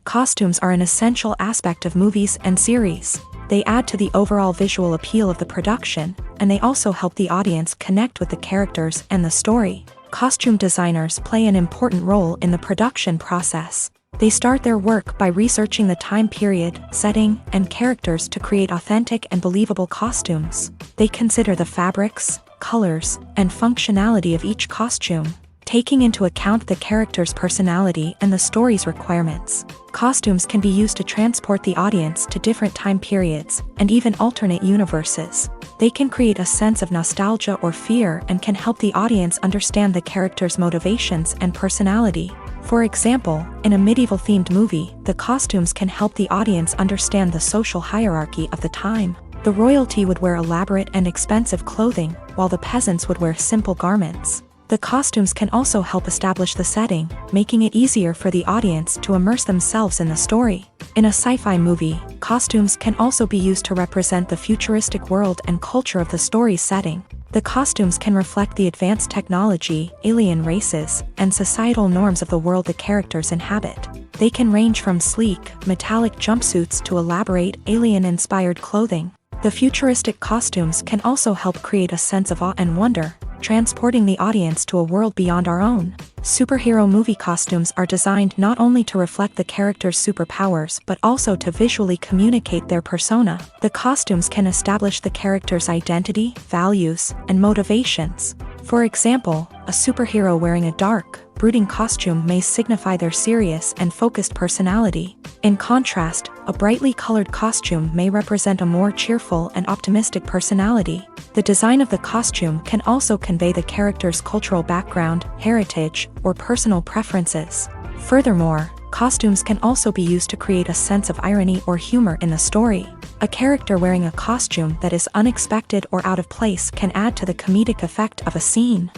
Costumes are an essential aspect of movies and series. They add to the overall visual appeal of the production, and they also help the audience connect with the characters and the story. Costume designers play an important role in the production process. They start their work by researching the time period, setting, and characters to create authentic and believable costumes. They consider the fabrics, colors, and functionality of each costume, taking into account the character's personality and the story's requirements. Costumes can be used to transport the audience to different time periods and even alternate universes. They can create a sense of nostalgia or fear and can help the audience understand the character's motivations and personality. For example, in a medieval-themed movie, the costumes can help the audience understand the social hierarchy of the time. The royalty would wear elaborate and expensive clothing, while the peasants would wear simple garments. The costumes can also help establish the setting, making it easier for the audience to immerse themselves in the story. In a sci-fi movie, costumes can also be used to represent the futuristic world and culture of the story's setting. The costumes can reflect the advanced technology, alien races, and societal norms of the world the characters inhabit. They can range from sleek, metallic jumpsuits to elaborate, alien-inspired clothing. The futuristic costumes can also help create a sense of awe and wonder, transporting the audience to a world beyond our own. Superhero movie costumes are designed not only to reflect the character's superpowers but also to visually communicate their persona. The costumes can establish the character's identity, values, and motivations. For example, a superhero wearing a dark, brooding costume may signify their serious and focused personality. In contrast, a brightly colored costume may represent a more cheerful and optimistic personality. The design of the costume can also convey the character's cultural background, heritage, or personal preferences. Furthermore, costumes can also be used to create a sense of irony or humor in the story. A character wearing a costume that is unexpected or out of place can add to the comedic effect of a scene.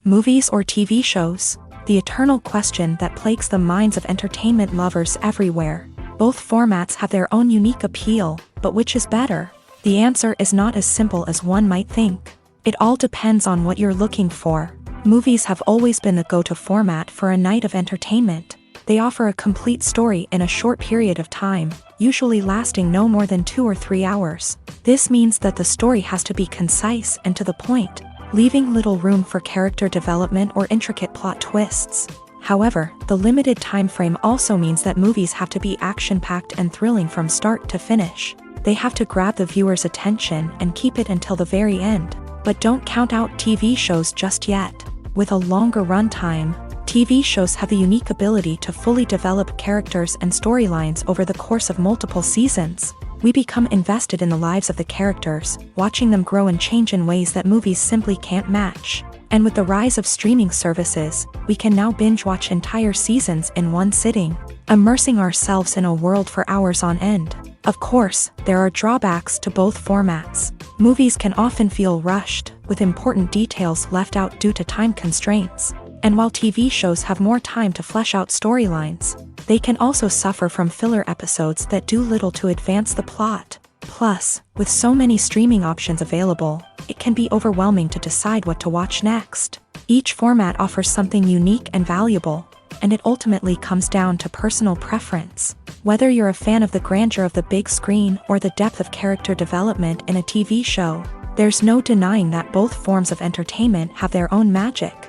Movies or TV shows? The eternal question that plagues the minds of entertainment lovers everywhere. Both formats have their own unique appeal, but which is better? The answer is not as simple as one might think. It all depends on what you're looking for. Movies have always been the go-to format for a night of entertainment. They offer a complete story in a short period of time, usually lasting no more than 2 or 3 hours. This means that the story has to be concise and to the point, leaving little room for character development or intricate plot twists. However, the limited time frame also means that movies have to be action-packed and thrilling from start to finish. They have to grab the viewer's attention and keep it until the very end. But don't count out TV shows just yet. With a longer runtime, TV shows have the unique ability to fully develop characters and storylines over the course of multiple seasons. We become invested in the lives of the characters, watching them grow and change in ways that movies simply can't match. And with the rise of streaming services, we can now binge-watch entire seasons in one sitting, immersing ourselves in a world for hours on end. Of course, there are drawbacks to both formats. Movies can often feel rushed, with important details left out due to time constraints. And while TV shows have more time to flesh out storylines, they can also suffer from filler episodes that do little to advance the plot. Plus, with so many streaming options available, it can be overwhelming to decide what to watch next. Each format offers something unique and valuable, and it ultimately comes down to personal preference. Whether you're a fan of the grandeur of the big screen or the depth of character development in a TV show, there's no denying that both forms of entertainment have their own magic.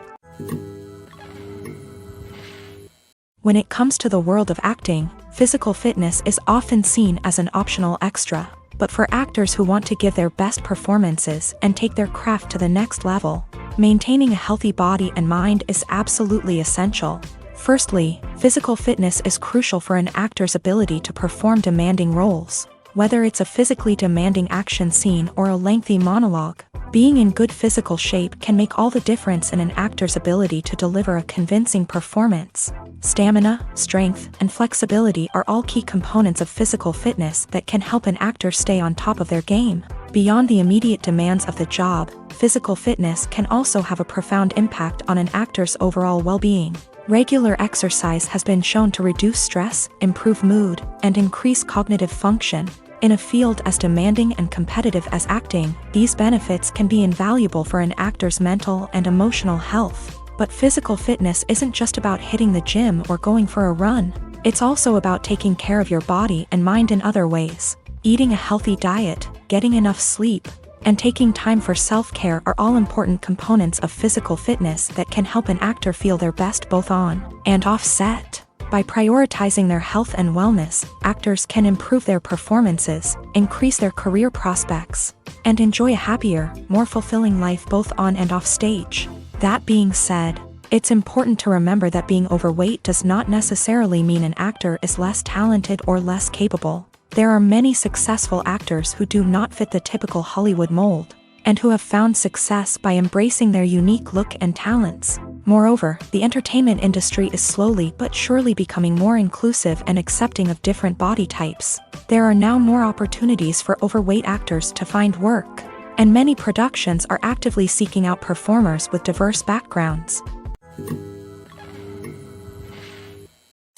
When it comes to the world of acting, physical fitness is often seen as an optional extra. But for actors who want to give their best performances and take their craft to the next level, maintaining a healthy body and mind is absolutely essential. Firstly, physical fitness is crucial for an actor's ability to perform demanding roles. Whether it's a physically demanding action scene or a lengthy monologue, being in good physical shape can make all the difference in an actor's ability to deliver a convincing performance. Stamina, strength, and flexibility are all key components of physical fitness that can help an actor stay on top of their game. Beyond the immediate demands of the job, physical fitness can also have a profound impact on an actor's overall well-being. Regular exercise has been shown to reduce stress, improve mood, and increase cognitive function. In a field as demanding and competitive as acting, these benefits can be invaluable for an actor's mental and emotional health. But physical fitness isn't just about hitting the gym or going for a run. It's also about taking care of your body and mind in other ways. Eating a healthy diet, getting enough sleep, and taking time for self-care are all important components of physical fitness that can help an actor feel their best both on and off set. By prioritizing their health and wellness, actors can improve their performances, increase their career prospects, and enjoy a happier, more fulfilling life both on and off stage. That being said, it's important to remember that being overweight does not necessarily mean an actor is less talented or less capable. There are many successful actors who do not fit the typical Hollywood mold, and who have found success by embracing their unique look and talents. Moreover, the entertainment industry is slowly but surely becoming more inclusive and accepting of different body types. There are now more opportunities for overweight actors to find work, and many productions are actively seeking out performers with diverse backgrounds.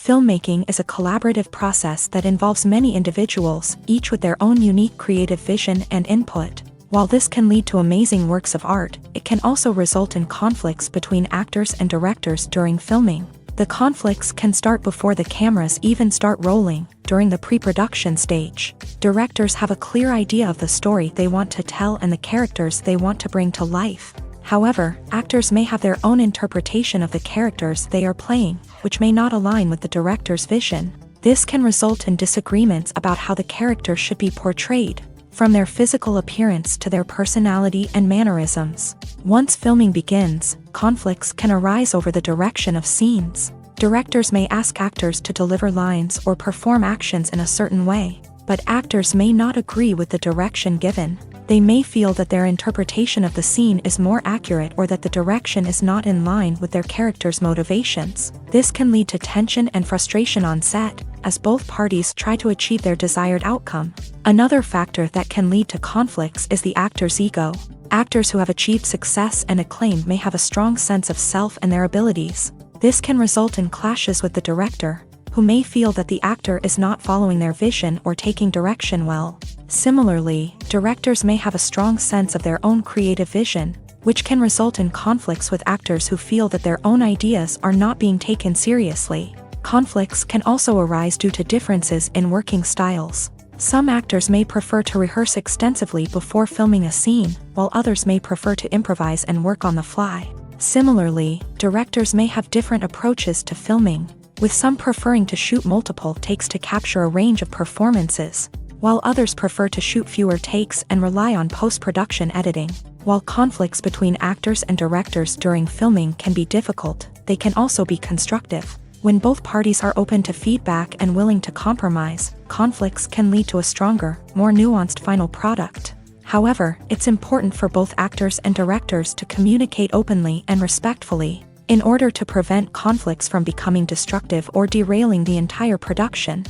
Filmmaking is a collaborative process that involves many individuals, each with their own unique creative vision and input. While this can lead to amazing works of art, it can also result in conflicts between actors and directors during filming. The conflicts can start before the cameras even start rolling, during the pre-production stage. Directors have a clear idea of the story they want to tell and the characters they want to bring to life. However, actors may have their own interpretation of the characters they are playing, which may not align with the director's vision. This can result in disagreements about how the character should be portrayed, from their physical appearance to their personality and mannerisms. Once filming begins, conflicts can arise over the direction of scenes. Directors may ask actors to deliver lines or perform actions in a certain way, but actors may not agree with the direction given. They may feel that their interpretation of the scene is more accurate or that the direction is not in line with their character's motivations. This can lead to tension and frustration on set, as both parties try to achieve their desired outcome. Another factor that can lead to conflicts is the actor's ego. Actors who have achieved success and acclaim may have a strong sense of self and their abilities. This can result in clashes with the director, who may feel that the actor is not following their vision or taking direction well. Similarly, directors may have a strong sense of their own creative vision, which can result in conflicts with actors who feel that their own ideas are not being taken seriously. Conflicts can also arise due to differences in working styles. Some actors may prefer to rehearse extensively before filming a scene, while others may prefer to improvise and work on the fly. Similarly, directors may have different approaches to filming, with some preferring to shoot multiple takes to capture a range of performances, while others prefer to shoot fewer takes and rely on post-production editing. While conflicts between actors and directors during filming can be difficult, they can also be constructive. When both parties are open to feedback and willing to compromise, conflicts can lead to a stronger, more nuanced final product. However, it's important for both actors and directors to communicate openly and respectfully, in order to prevent conflicts from becoming destructive or derailing the entire production.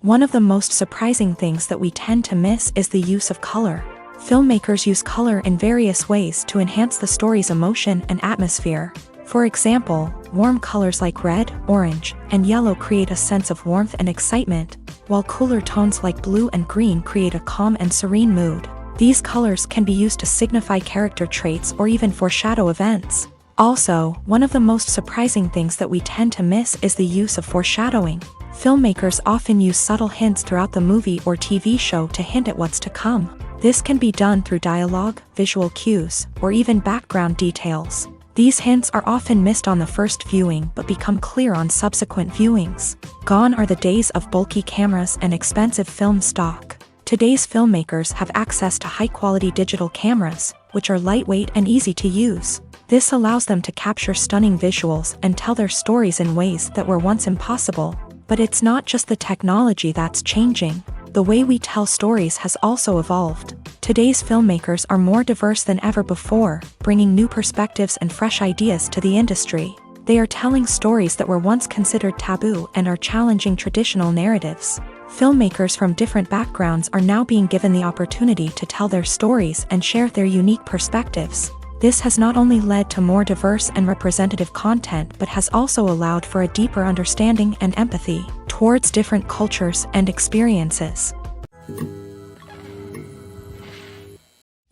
One of the most surprising things that we tend to miss is the use of color. Filmmakers use color in various ways to enhance the story's emotion and atmosphere. For example, warm colors like red, orange, and yellow create a sense of warmth and excitement, while cooler tones like blue and green create a calm and serene mood. These colors can be used to signify character traits or even foreshadow events. Also, one of the most surprising things that we tend to miss is the use of foreshadowing. Filmmakers often use subtle hints throughout the movie or TV show to hint at what's to come. This can be done through dialogue, visual cues, or even background details. These hints are often missed on the first viewing but become clear on subsequent viewings. Gone are the days of bulky cameras and expensive film stock. Today's filmmakers have access to high-quality digital cameras, which are lightweight and easy to use. This allows them to capture stunning visuals and tell their stories in ways that were once impossible. But it's not just the technology that's changing. The way we tell stories has also evolved. Today's filmmakers are more diverse than ever before, bringing new perspectives and fresh ideas to the industry. They are telling stories that were once considered taboo and are challenging traditional narratives. Filmmakers from different backgrounds are now being given the opportunity to tell their stories and share their unique perspectives. This has not only led to more diverse and representative content but has also allowed for a deeper understanding and empathy towards different cultures and experiences.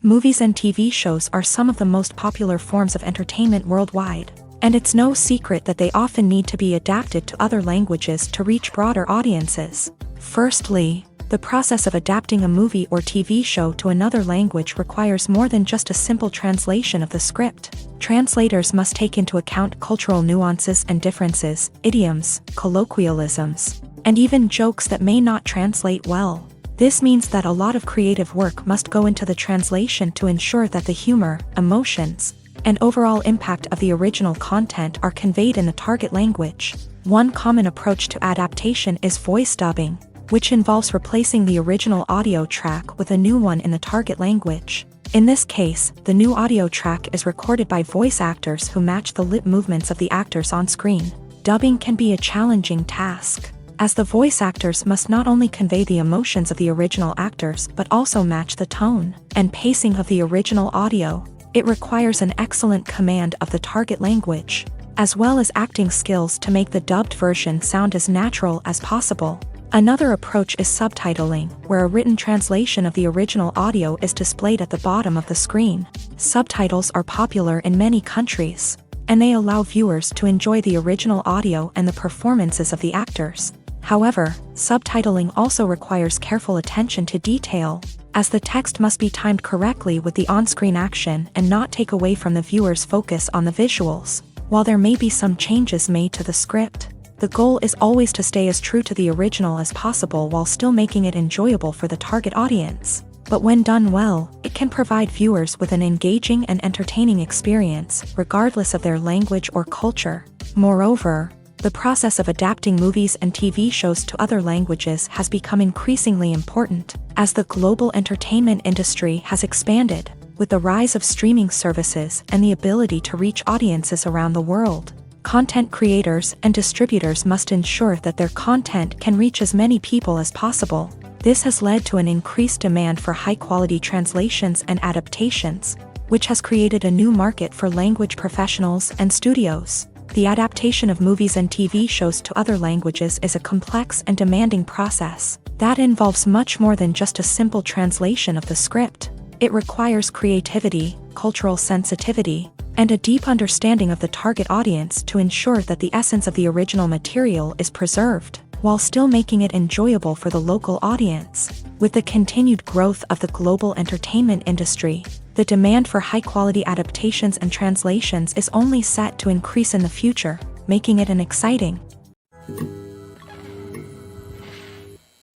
Movies and TV shows are some of the most popular forms of entertainment worldwide, and it's no secret that they often need to be adapted to other languages to reach broader audiences. Firstly, The process of adapting a movie or TV show to another language requires more than just a simple translation of the script. Translators must take into account cultural nuances and differences, idioms, colloquialisms, and even jokes that may not translate well. This means that a lot of creative work must go into the translation to ensure that the humor, emotions, and overall impact of the original content are conveyed in the target language. One common approach to adaptation is voice dubbing, which involves replacing the original audio track with a new one in the target language. In this case, the new audio track is recorded by voice actors who match the lip movements of the actors on screen. Dubbing can be a challenging task, as the voice actors must not only convey the emotions of the original actors but also match the tone and pacing of the original audio. It requires an excellent command of the target language, as well as acting skills to make the dubbed version sound as natural as possible. Another approach is subtitling, where a written translation of the original audio is displayed at the bottom of the screen. Subtitles are popular in many countries, and they allow viewers to enjoy the original audio and the performances of the actors. However, subtitling also requires careful attention to detail, as the text must be timed correctly with the on-screen action and not take away from the viewer's focus on the visuals. While there may be some changes made to the script, the goal is always to stay as true to the original as possible while still making it enjoyable for the target audience. But when done well, it can provide viewers with an engaging and entertaining experience, regardless of their language or culture. Moreover, the process of adapting movies and TV shows to other languages has become increasingly important, as the global entertainment industry has expanded, with the rise of streaming services and the ability to reach audiences around the world. Content creators and distributors must ensure that their content can reach as many people as possible. This has led to an increased demand for high-quality translations and adaptations, which has created a new market for language professionals and studios. The adaptation of movies and TV shows to other languages is a complex and demanding process that involves much more than just a simple translation of the script. It requires creativity, cultural sensitivity, and a deep understanding of the target audience to ensure that the essence of the original material is preserved, while still making it enjoyable for the local audience. With the continued growth of the global entertainment industry, the demand for high-quality adaptations and translations is only set to increase in the future, making it an exciting.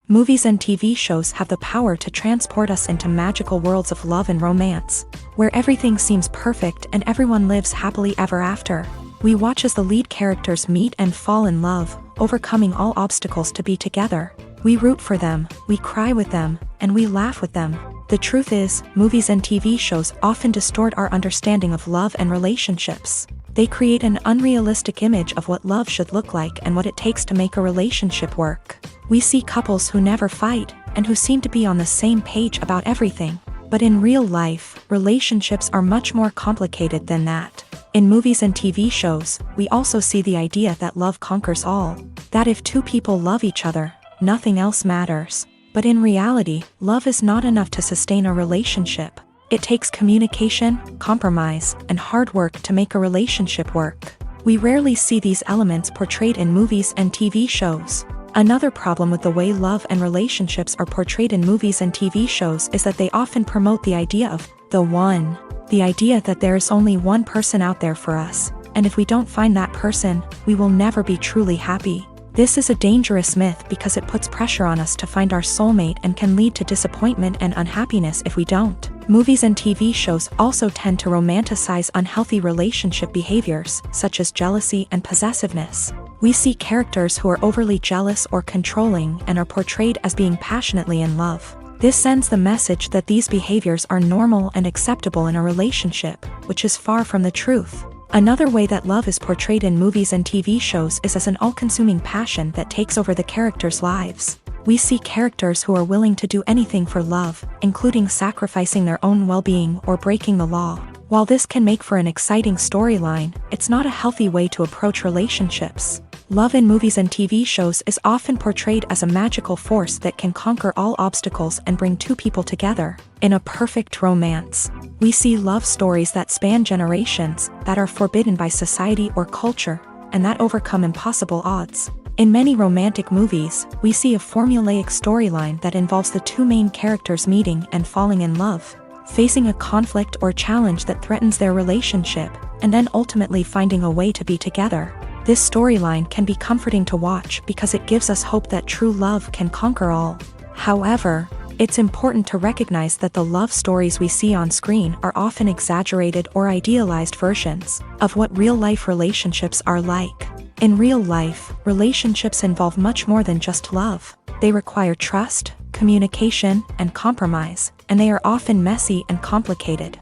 Movies and TV shows have the power to transport us into magical worlds of love and romance, where everything seems perfect and everyone lives happily ever after. We watch as the lead characters meet and fall in love, overcoming all obstacles to be together. We root for them, we cry with them, and we laugh with them. The truth is, movies and TV shows often distort our understanding of love and relationships. They create an unrealistic image of what love should look like and what it takes to make a relationship work. We see couples who never fight, and who seem to be on the same page about everything. But in real life, relationships are much more complicated than that. In movies and TV shows, we also see the idea that love conquers all. That if two people love each other, nothing else matters. But in reality, love is not enough to sustain a relationship. It takes communication, compromise, and hard work to make a relationship work. We rarely see these elements portrayed in movies and TV shows. Another problem with the way love and relationships are portrayed in movies and TV shows is that they often promote the idea of the one. The idea that there is only one person out there for us, and if we don't find that person, we will never be truly happy. This is a dangerous myth because it puts pressure on us to find our soulmate and can lead to disappointment and unhappiness if we don't. Movies and TV shows also tend to romanticize unhealthy relationship behaviors, such as jealousy and possessiveness. We see characters who are overly jealous or controlling and are portrayed as being passionately in love. This sends the message that these behaviors are normal and acceptable in a relationship, which is far from the truth. Another way that love is portrayed in movies and TV shows is as an all-consuming passion that takes over the characters' lives. We see characters who are willing to do anything for love, including sacrificing their own well-being or breaking the law. While this can make for an exciting storyline, it's not a healthy way to approach relationships. Love in movies and TV shows is often portrayed as a magical force that can conquer all obstacles and bring two people together. In a perfect romance, we see love stories that span generations, that are forbidden by society or culture, and that overcome impossible odds. In many romantic movies, we see a formulaic storyline that involves the two main characters meeting and falling in love, facing a conflict or challenge that threatens their relationship, and then ultimately finding a way to be together. This storyline can be comforting to watch because it gives us hope that true love can conquer all. However, it's important to recognize that the love stories we see on screen are often exaggerated or idealized versions of what real-life relationships are like. In real life, relationships involve much more than just love. They require trust, communication, and compromise, and they are often messy and complicated.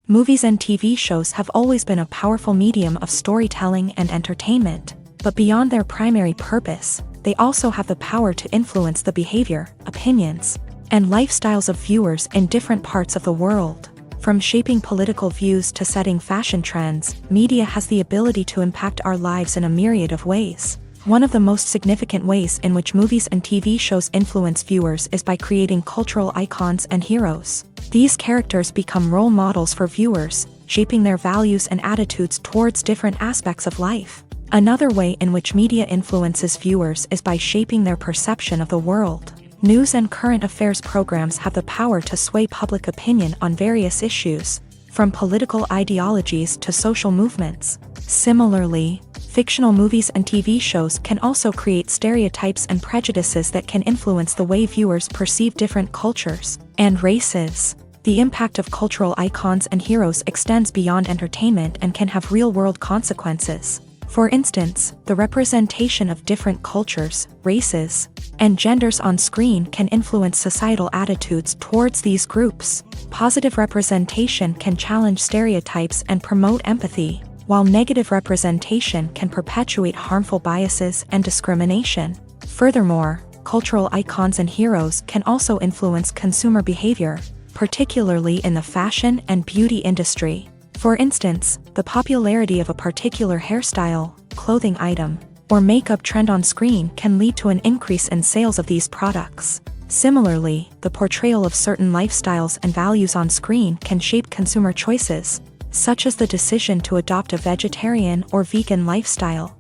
Movies and TV shows have always been a powerful medium of storytelling and entertainment, but beyond their primary purpose, they also have the power to influence the behavior, opinions, and lifestyles of viewers in different parts of the world. From shaping political views to setting fashion trends, media has the ability to impact our lives in a myriad of ways. One of the most significant ways in which movies and TV shows influence viewers is by creating cultural icons and heroes. These characters become role models for viewers, shaping their values and attitudes towards different aspects of life. Another way in which media influences viewers is by shaping their perception of the world. News and current affairs programs have the power to sway public opinion on various issues, from political ideologies to social movements. Similarly, fictional movies and TV shows can also create stereotypes and prejudices that can influence the way viewers perceive different cultures and races. The impact of cultural icons and heroes extends beyond entertainment and can have real-world consequences. For instance, the representation of different cultures, races, and genders on screen can influence societal attitudes towards these groups. Positive representation can challenge stereotypes and promote empathy, while negative representation can perpetuate harmful biases and discrimination. Furthermore, cultural icons and heroes can also influence consumer behavior, particularly in the fashion and beauty industry. For instance, the popularity of a particular hairstyle, clothing item, or makeup trend on screen can lead to an increase in sales of these products. Similarly, the portrayal of certain lifestyles and values on screen can shape consumer choices, such as the decision to adopt a vegetarian or vegan lifestyle.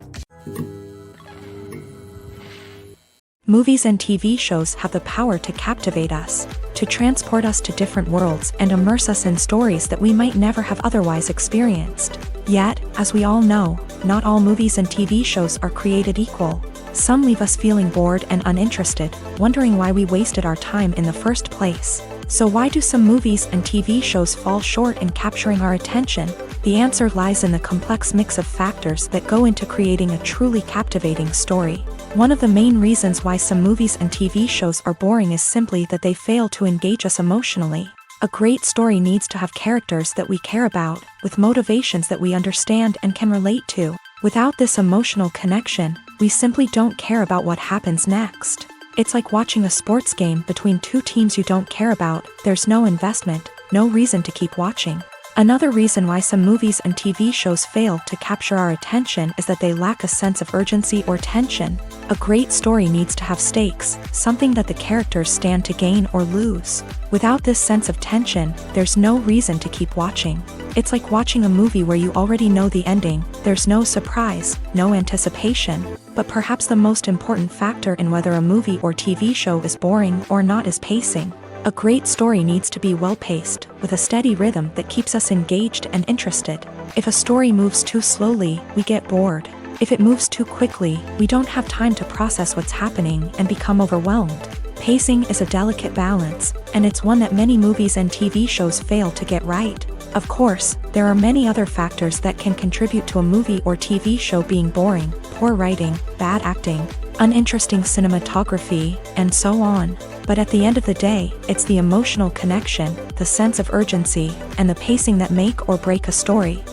Movies and TV shows have the power to captivate us, to transport us to different worlds and immerse us in stories that we might never have otherwise experienced. Yet, as we all know, not all movies and TV shows are created equal. Some leave us feeling bored and uninterested, wondering why we wasted our time in the first place. So why do some movies and TV shows fall short in capturing our attention? The answer lies in the complex mix of factors that go into creating a truly captivating story. One of the main reasons why some movies and TV shows are boring is simply that they fail to engage us emotionally. A great story needs to have characters that we care about, with motivations that we understand and can relate to. Without this emotional connection, we simply don't care about what happens next. It's like watching a sports game between two teams you don't care about. There's no investment, no reason to keep watching. Another reason why some movies and TV shows fail to capture our attention is that they lack a sense of urgency or tension. A great story needs to have stakes, something that the characters stand to gain or lose. Without this sense of tension, there's no reason to keep watching. It's like watching a movie where you already know the ending. There's no surprise, no anticipation. But perhaps the most important factor in whether a movie or TV show is boring or not is pacing. A great story needs to be well-paced, with a steady rhythm that keeps us engaged and interested. If a story moves too slowly, we get bored. If it moves too quickly, we don't have time to process what's happening and become overwhelmed. Pacing is a delicate balance, and it's one that many movies and TV shows fail to get right. Of course, there are many other factors that can contribute to a movie or TV show being boring: poor writing, bad acting, uninteresting cinematography, and so on. But at the end of the day, it's the emotional connection, the sense of urgency, and the pacing that make or break a story.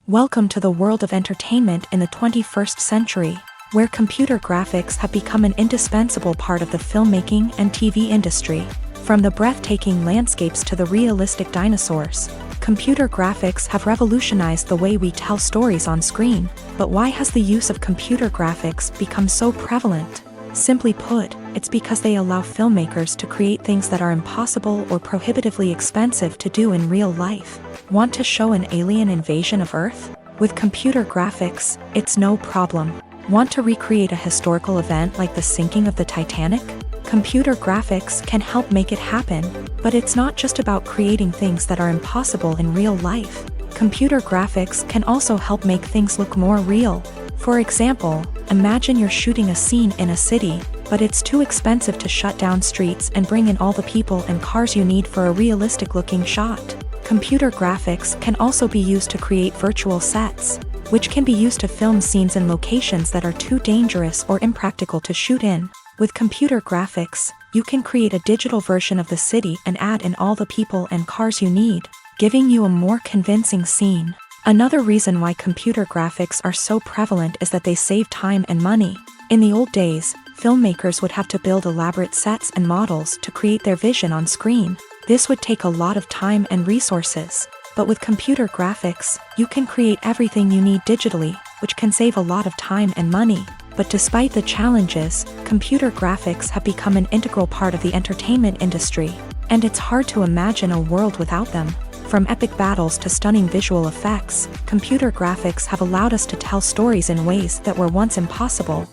Welcome to the world of entertainment in the 21st century, where computer graphics have become an indispensable part of the filmmaking and TV industry. From the breathtaking landscapes to the realistic dinosaurs, computer graphics have revolutionized the way we tell stories on screen. But why has the use of computer graphics become so prevalent? Simply put, it's because they allow filmmakers to create things that are impossible or prohibitively expensive to do in real life. Want to show an alien invasion of Earth? With computer graphics, it's no problem. Want to recreate a historical event like the sinking of the Titanic? Computer graphics can help make it happen, but it's not just about creating things that are impossible in real life. Computer graphics can also help make things look more real. For example, imagine you're shooting a scene in a city, but it's too expensive to shut down streets and bring in all the people and cars you need for a realistic-looking shot. Computer graphics can also be used to create virtual sets, which can be used to film scenes in locations that are too dangerous or impractical to shoot in. With computer graphics, you can create a digital version of the city and add in all the people and cars you need, giving you a more convincing scene. Another reason why computer graphics are so prevalent is that they save time and money. In the old days, filmmakers would have to build elaborate sets and models to create their vision on screen. This would take a lot of time and resources. But with computer graphics, you can create everything you need digitally, which can save a lot of time and money. But despite the challenges, computer graphics have become an integral part of the entertainment industry, and it's hard to imagine a world without them. From epic battles to stunning visual effects, computer graphics have allowed us to tell stories in ways that were once impossible.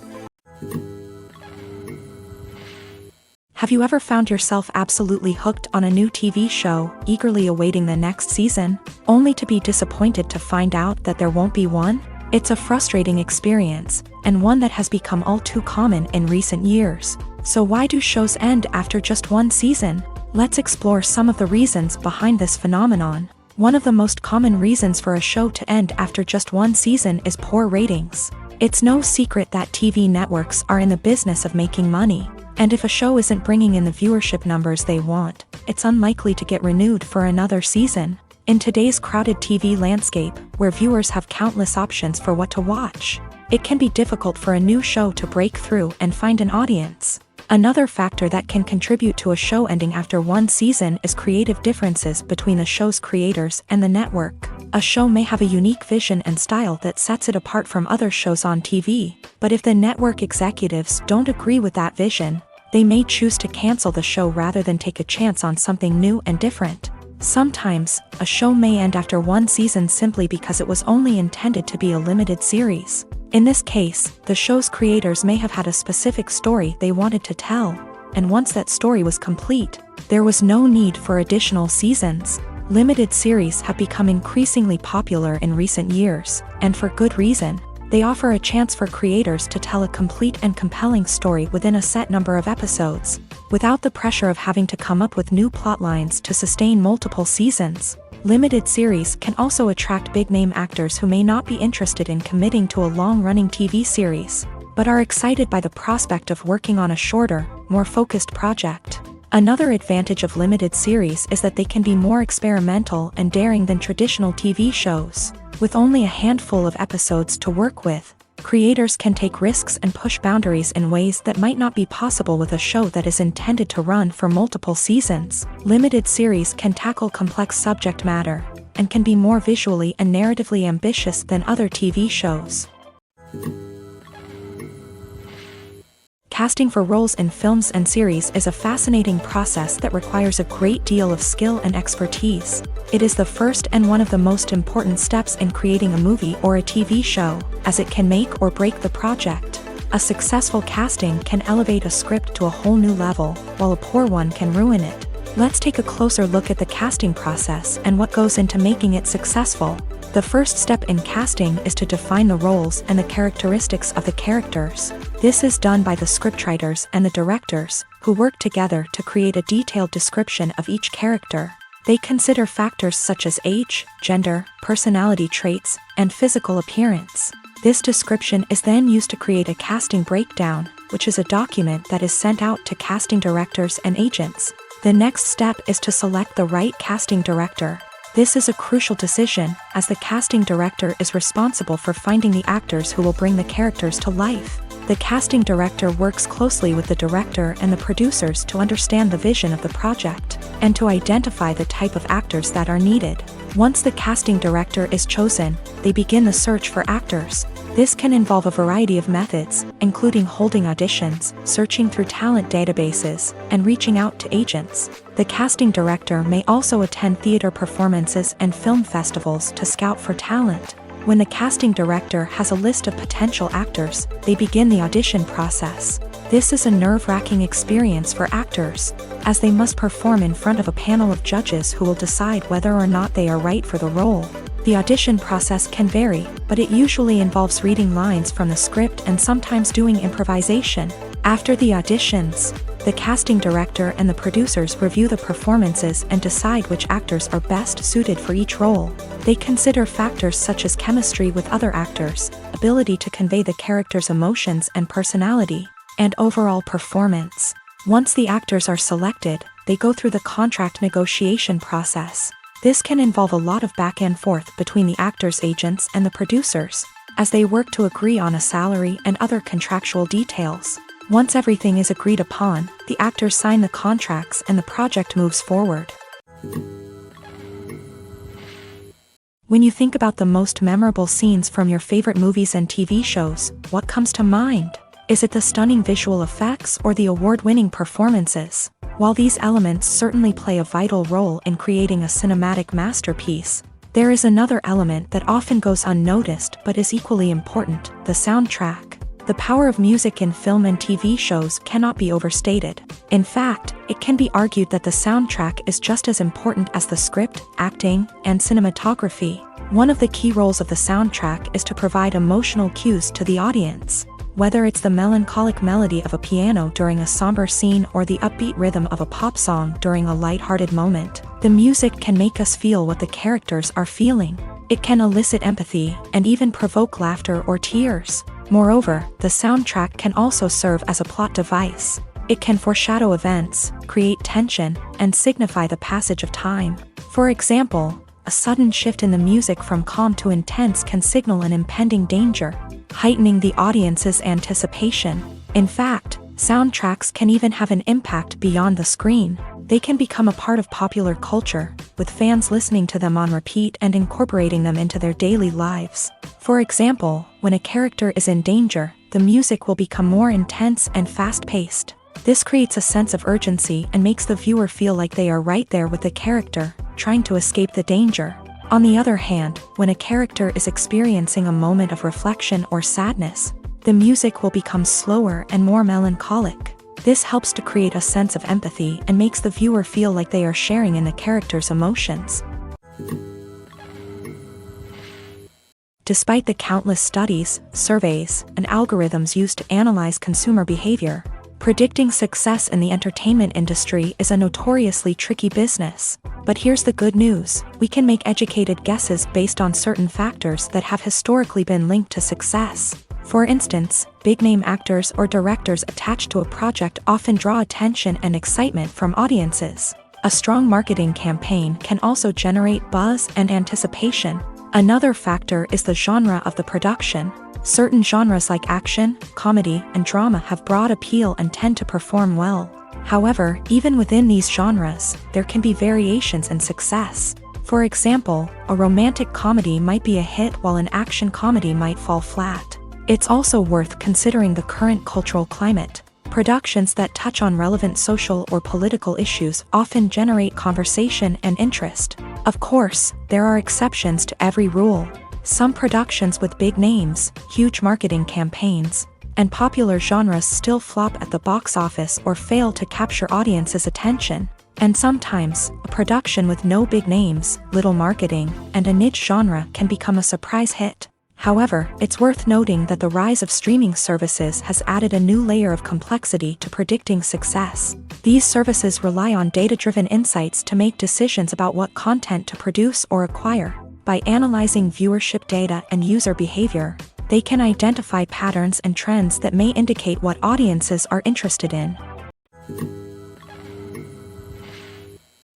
Have you ever found yourself absolutely hooked on a new TV show, eagerly awaiting the next season, only to be disappointed to find out that there won't be one? It's a frustrating experience, and one that has become all too common in recent years. So why do shows end after just one season? Let's explore some of the reasons behind this phenomenon. One of the most common reasons for a show to end after just one season is poor ratings. It's no secret that TV networks are in the business of making money, and if a show isn't bringing in the viewership numbers they want, it's unlikely to get renewed for another season. In today's crowded TV landscape, where viewers have countless options for what to watch, it can be difficult for a new show to break through and find an audience. Another factor that can contribute to a show ending after one season is creative differences between the show's creators and the network. A show may have a unique vision and style that sets it apart from other shows on TV, but if the network executives don't agree with that vision, they may choose to cancel the show rather than take a chance on something new and different. Sometimes, a show may end after one season simply because it was only intended to be a limited series. In this case, the show's creators may have had a specific story they wanted to tell, and once that story was complete, there was no need for additional seasons. Limited series have become increasingly popular in recent years, and for good reason. They offer a chance for creators to tell a complete and compelling story within a set number of episodes, without the pressure of having to come up with new plotlines to sustain multiple seasons. Limited series can also attract big-name actors who may not be interested in committing to a long-running TV series, but are excited by the prospect of working on a shorter, more focused project. Another advantage of limited series is that they can be more experimental and daring than traditional TV shows. With only a handful of episodes to work with, creators can take risks and push boundaries in ways that might not be possible with a show that is intended to run for multiple seasons. Limited series can tackle complex subject matter, and can be more visually and narratively ambitious than other TV shows. Casting for roles in films and series is a fascinating process that requires a great deal of skill and expertise. It is the first and one of the most important steps in creating a movie or a TV show, as it can make or break the project. A successful casting can elevate a script to a whole new level, while a poor one can ruin it. Let's take a closer look at the casting process and what goes into making it successful. The first step in casting is to define the roles and the characteristics of the characters. This is done by the scriptwriters and the directors, who work together to create a detailed description of each character. They consider factors such as age, gender, personality traits, and physical appearance. This description is then used to create a casting breakdown, which is a document that is sent out to casting directors and agents. The next step is to select the right casting director. This is a crucial decision, as the casting director is responsible for finding the actors who will bring the characters to life. The casting director works closely with the director and the producers to understand the vision of the project, and to identify the type of actors that are needed. Once the casting director is chosen, they begin the search for actors. This can involve a variety of methods, including holding auditions, searching through talent databases, and reaching out to agents. The casting director may also attend theater performances and film festivals to scout for talent. When the casting director has a list of potential actors, they begin the audition process. This is a nerve-wracking experience for actors, as they must perform in front of a panel of judges who will decide whether or not they are right for the role. The audition process can vary, but it usually involves reading lines from the script and sometimes doing improvisation. After the auditions, the casting director and the producers review the performances and decide which actors are best suited for each role. They consider factors such as chemistry with other actors, ability to convey the character's emotions and personality, and overall performance. Once the actors are selected, they go through the contract negotiation process. This can involve a lot of back and forth between the actors' agents and the producers, as they work to agree on a salary and other contractual details. Once everything is agreed upon, the actors sign the contracts and the project moves forward. When you think about the most memorable scenes from your favorite movies and TV shows, what comes to mind? Is it the stunning visual effects or the award-winning performances? While these elements certainly play a vital role in creating a cinematic masterpiece, there is another element that often goes unnoticed but is equally important: the soundtrack. The power of music in film and TV shows cannot be overstated. In fact, it can be argued that the soundtrack is just as important as the script, acting, and cinematography. One of the key roles of the soundtrack is to provide emotional cues to the audience. Whether it's the melancholic melody of a piano during a somber scene or the upbeat rhythm of a pop song during a light-hearted moment, the music can make us feel what the characters are feeling. It can elicit empathy and even provoke laughter or tears. Moreover, the soundtrack can also serve as a plot device. It can foreshadow events, create tension, and signify the passage of time. For example, a sudden shift in the music from calm to intense can signal an impending danger, heightening the audience's anticipation. In fact, soundtracks can even have an impact beyond the screen. They can become a part of popular culture, with fans listening to them on repeat and incorporating them into their daily lives. For example, when a character is in danger, the music will become more intense and fast-paced. This creates a sense of urgency and makes the viewer feel like they are right there with the character, trying to escape the danger. On the other hand, when a character is experiencing a moment of reflection or sadness, the music will become slower and more melancholic. This helps to create a sense of empathy and makes the viewer feel like they are sharing in the character's emotions. Despite the countless studies, surveys, and algorithms used to analyze consumer behavior, predicting success in the entertainment industry is a notoriously tricky business. But here's the good news: we can make educated guesses based on certain factors that have historically been linked to success. For instance, big-name actors or directors attached to a project often draw attention and excitement from audiences. A strong marketing campaign can also generate buzz and anticipation. Another factor is the genre of the production. Certain genres like action, comedy, and drama have broad appeal and tend to perform well. However, even within these genres, there can be variations in success. For example, a romantic comedy might be a hit while an action comedy might fall flat. It's also worth considering the current cultural climate. Productions that touch on relevant social or political issues often generate conversation and interest. Of course, there are exceptions to every rule. Some productions with big names, huge marketing campaigns, and popular genres still flop at the box office or fail to capture audiences' attention. And sometimes, a production with no big names, little marketing, and a niche genre can become a surprise hit. However, it's worth noting that the rise of streaming services has added a new layer of complexity to predicting success. These services rely on data-driven insights to make decisions about what content to produce or acquire. By analyzing viewership data and user behavior, they can identify patterns and trends that may indicate what audiences are interested in.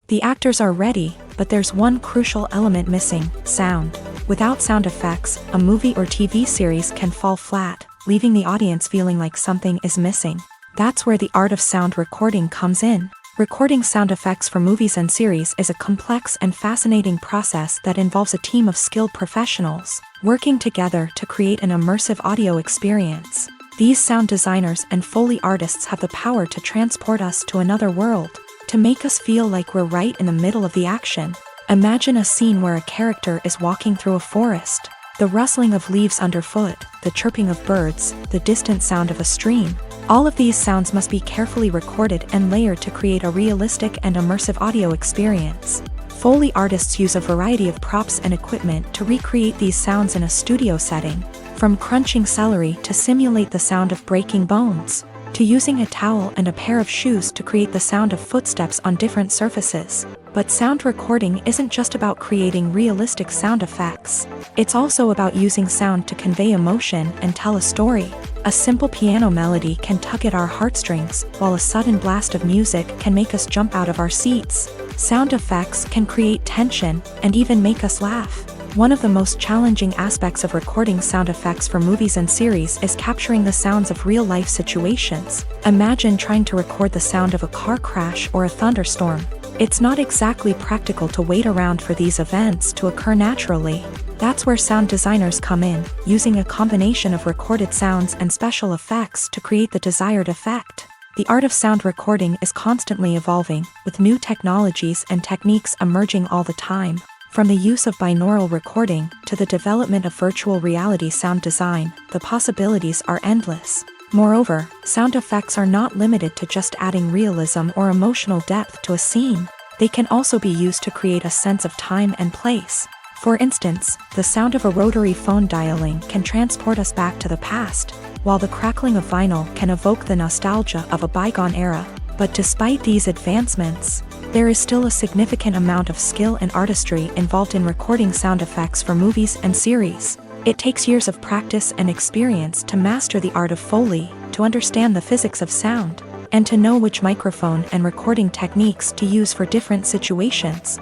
The actors are ready, but there's one crucial element missing: sound. Without sound effects, a movie or TV series can fall flat, leaving the audience feeling like something is missing. That's where the art of sound recording comes in. Recording sound effects for movies and series is a complex and fascinating process that involves a team of skilled professionals working together to create an immersive audio experience. These sound designers and Foley artists have the power to transport us to another world, to make us feel like we're right in the middle of the action. Imagine a scene where a character is walking through a forest. The rustling of leaves underfoot, the chirping of birds, the distant sound of a stream. All of these sounds must be carefully recorded and layered to create a realistic and immersive audio experience. Foley artists use a variety of props and equipment to recreate these sounds in a studio setting, from crunching celery to simulate the sound of breaking bones, to using a towel and a pair of shoes to create the sound of footsteps on different surfaces. But sound recording isn't just about creating realistic sound effects. It's also about using sound to convey emotion and tell a story. A simple piano melody can tug at our heartstrings, while a sudden blast of music can make us jump out of our seats. Sound effects can create tension and even make us laugh. One of the most challenging aspects of recording sound effects for movies and series is capturing the sounds of real-life situations. Imagine trying to record the sound of a car crash or a thunderstorm. It's not exactly practical to wait around for these events to occur naturally. That's where sound designers come in, using a combination of recorded sounds and special effects to create the desired effect. The art of sound recording is constantly evolving, with new technologies and techniques emerging all the time. From the use of binaural recording to the development of virtual reality sound design, the possibilities are endless. Moreover, sound effects are not limited to just adding realism or emotional depth to a scene. They can also be used to create a sense of time and place. For instance, the sound of a rotary phone dialing can transport us back to the past, while the crackling of vinyl can evoke the nostalgia of a bygone era. But despite these advancements, there is still a significant amount of skill and artistry involved in recording sound effects for movies and series. It takes years of practice and experience to master the art of Foley, to understand the physics of sound, and to know which microphone and recording techniques to use for different situations.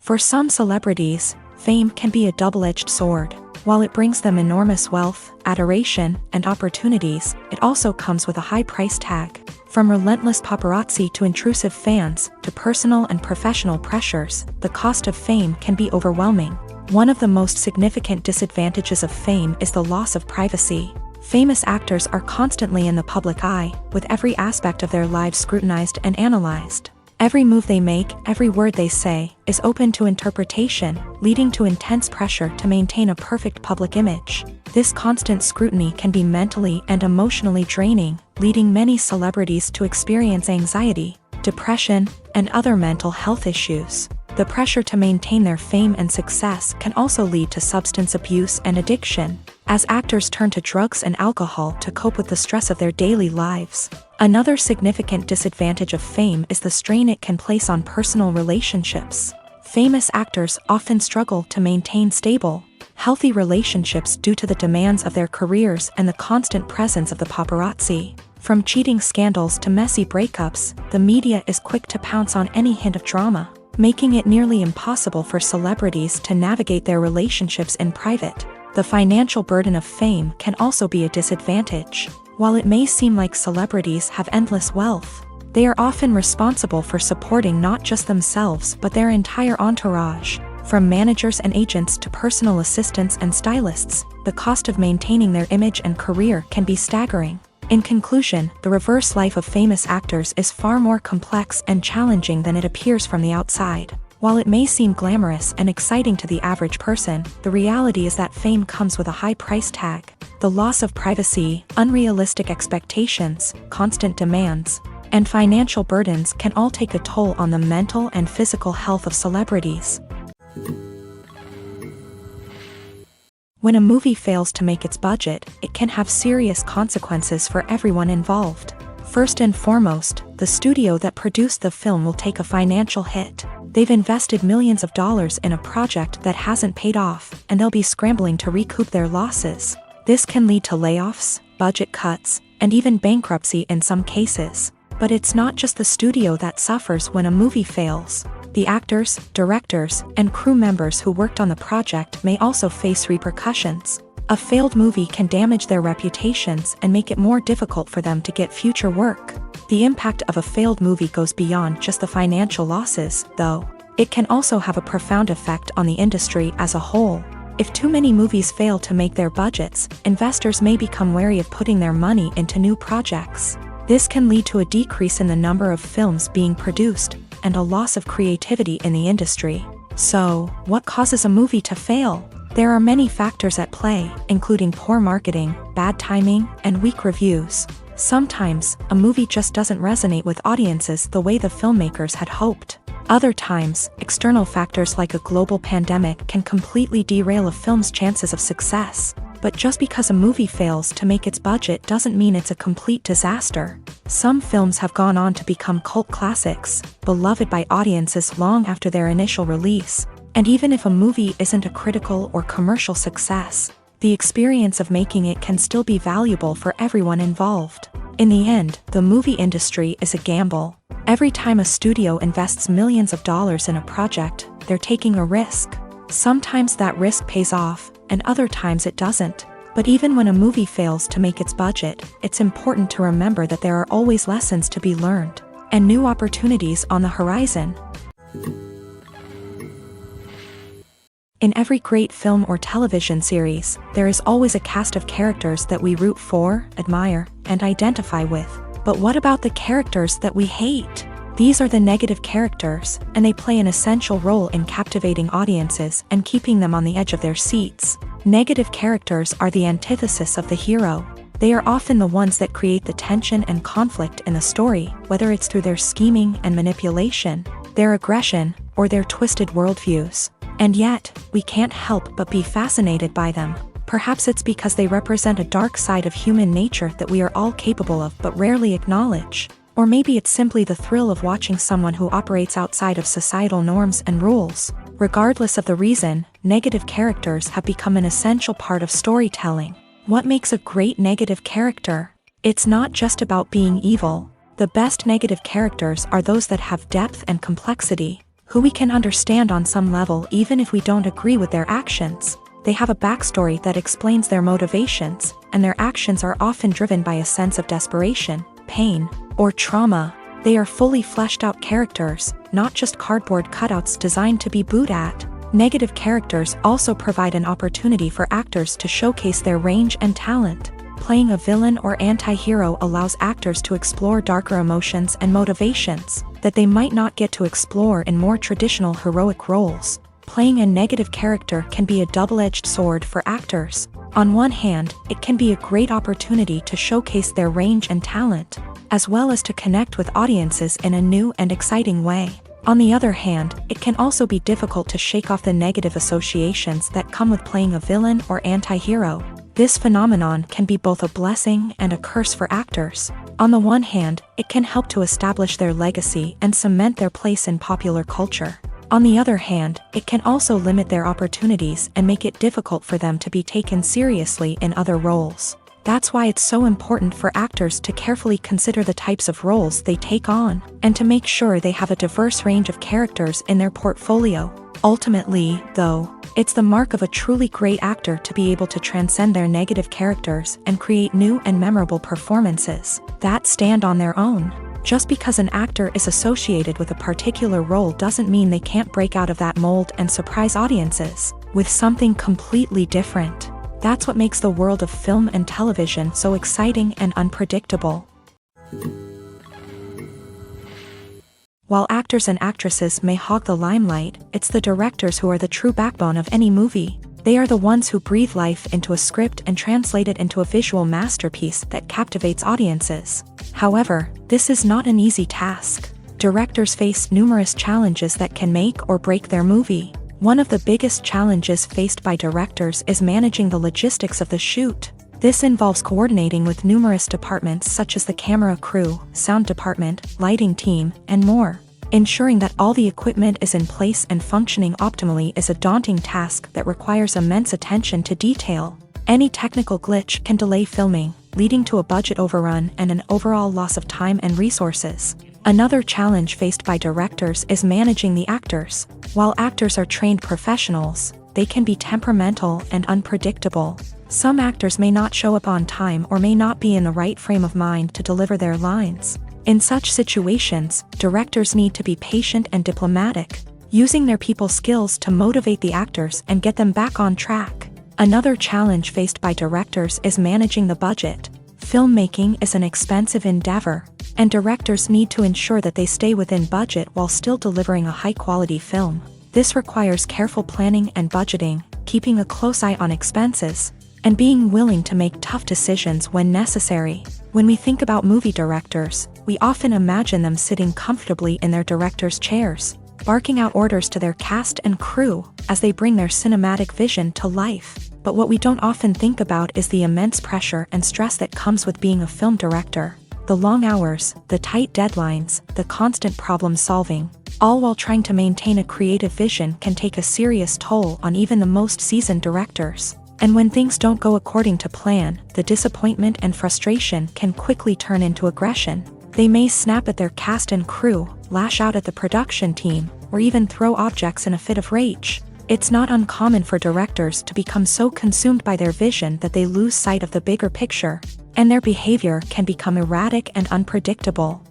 For some celebrities, fame can be a double-edged sword. While it brings them enormous wealth, adoration, and opportunities, it also comes with a high price tag. From relentless paparazzi to intrusive fans, to personal and professional pressures, the cost of fame can be overwhelming. One of the most significant disadvantages of fame is the loss of privacy. Famous actors are constantly in the public eye, with every aspect of their lives scrutinized and analyzed. Every move they make, every word they say, is open to interpretation, leading to intense pressure to maintain a perfect public image. This constant scrutiny can be mentally and emotionally draining, leading many celebrities to experience anxiety, depression, and other mental health issues. The pressure to maintain their fame and success can also lead to substance abuse and addiction, as actors turn to drugs and alcohol to cope with the stress of their daily lives. Another significant disadvantage of fame is the strain it can place on personal relationships. Famous actors often struggle to maintain stable, healthy relationships due to the demands of their careers and the constant presence of the paparazzi. From cheating scandals to messy breakups, the media is quick to pounce on any hint of drama, making it nearly impossible for celebrities to navigate their relationships in private. The financial burden of fame can also be a disadvantage. While it may seem like celebrities have endless wealth, they are often responsible for supporting not just themselves but their entire entourage. From managers and agents to personal assistants and stylists, the cost of maintaining their image and career can be staggering. In conclusion, the reverse life of famous actors is far more complex and challenging than it appears from the outside. While it may seem glamorous and exciting to the average person, the reality is that fame comes with a high price tag. The loss of privacy, unrealistic expectations, constant demands, and financial burdens can all take a toll on the mental and physical health of celebrities. When a movie fails to make its budget, it can have serious consequences for everyone involved. First and foremost, the studio that produced the film will take a financial hit. They've invested millions of dollars in a project that hasn't paid off, and they'll be scrambling to recoup their losses. This can lead to layoffs, budget cuts, and even bankruptcy in some cases. But it's not just the studio that suffers when a movie fails. The actors, directors, and crew members who worked on the project may also face repercussions. A failed movie can damage their reputations and make it more difficult for them to get future work. The impact of a failed movie goes beyond just the financial losses, though. It can also have a profound effect on the industry as a whole. If too many movies fail to make their budgets, investors may become wary of putting their money into new projects. This can lead to a decrease in the number of films being produced, and a loss of creativity in the industry. So, what causes a movie to fail? There are many factors at play, including poor marketing, bad timing, and weak reviews. Sometimes, a movie just doesn't resonate with audiences the way the filmmakers had hoped. Other times, external factors like a global pandemic can completely derail a film's chances of success. But just because a movie fails to make its budget doesn't mean it's a complete disaster. Some films have gone on to become cult classics, beloved by audiences long after their initial release. And even if a movie isn't a critical or commercial success, the experience of making it can still be valuable for everyone involved. In the end, the movie industry is a gamble. Every time a studio invests millions of dollars in a project, they're taking a risk. Sometimes that risk pays off, and other times it doesn't. But even when a movie fails to make its budget, it's important to remember that there are always lessons to be learned, and new opportunities on the horizon. In every great film or television series, there is always a cast of characters that we root for, admire, and identify with. But what about the characters that we hate? These are the negative characters, and they play an essential role in captivating audiences and keeping them on the edge of their seats. Negative characters are the antithesis of the hero. They are often the ones that create the tension and conflict in the story, whether it's through their scheming and manipulation, their aggression, or their twisted worldviews. And yet, we can't help but be fascinated by them. Perhaps it's because they represent a dark side of human nature that we are all capable of but rarely acknowledge. Or maybe it's simply the thrill of watching someone who operates outside of societal norms and rules. Regardless of the reason, negative characters have become an essential part of storytelling. What makes a great negative character? It's not just about being evil. The best negative characters are those that have depth and complexity, who we can understand on some level even if we don't agree with their actions. They have a backstory that explains their motivations, and their actions are often driven by a sense of desperation, pain, or trauma. They are fully fleshed out characters, not just cardboard cutouts designed to be booed at. Negative characters also provide an opportunity for actors to showcase their range and talent. Playing a villain or anti-hero allows actors to explore darker emotions and motivations that they might not get to explore in more traditional heroic roles. Playing a negative character can be a double-edged sword for actors. On one hand, it can be a great opportunity to showcase their range and talent, as well as to connect with audiences in a new and exciting way. On the other hand, it can also be difficult to shake off the negative associations that come with playing a villain or anti-hero. This phenomenon can be both a blessing and a curse for actors. On the one hand, it can help to establish their legacy and cement their place in popular culture. On the other hand, it can also limit their opportunities and make it difficult for them to be taken seriously in other roles. That's why it's so important for actors to carefully consider the types of roles they take on, and to make sure they have a diverse range of characters in their portfolio. Ultimately, though, it's the mark of a truly great actor to be able to transcend their negative characters and create new and memorable performances that stand on their own. Just because an actor is associated with a particular role doesn't mean they can't break out of that mold and surprise audiences with something completely different. That's what makes the world of film and television so exciting and unpredictable. While actors and actresses may hog the limelight, it's the directors who are the true backbone of any movie. They are the ones who breathe life into a script and translate it into a visual masterpiece that captivates audiences. However, this is not an easy task. Directors face numerous challenges that can make or break their movie. One of the biggest challenges faced by directors is managing the logistics of the shoot. This involves coordinating with numerous departments such as the camera crew, sound department, lighting team, and more. Ensuring that all the equipment is in place and functioning optimally is a daunting task that requires immense attention to detail. Any technical glitch can delay filming, leading to a budget overrun and an overall loss of time and resources. Another challenge faced by directors is managing the actors. While actors are trained professionals, they can be temperamental and unpredictable. Some actors may not show up on time or may not be in the right frame of mind to deliver their lines. In such situations, directors need to be patient and diplomatic, using their people skills to motivate the actors and get them back on track. Another challenge faced by directors is managing the budget. Filmmaking is an expensive endeavor, and directors need to ensure that they stay within budget while still delivering a high-quality film. This requires careful planning and budgeting, keeping a close eye on expenses, and being willing to make tough decisions when necessary. When we think about movie directors, we often imagine them sitting comfortably in their director's chairs, barking out orders to their cast and crew as they bring their cinematic vision to life. But what we don't often think about is the immense pressure and stress that comes with being a film director. The long hours, the tight deadlines, the constant problem solving, all while trying to maintain a creative vision can take a serious toll on even the most seasoned directors. And when things don't go according to plan, the disappointment and frustration can quickly turn into aggression. They may snap at their cast and crew, lash out at the production team, or even throw objects in a fit of rage. It's not uncommon for directors to become so consumed by their vision that they lose sight of the bigger picture, and their behavior can become erratic and unpredictable.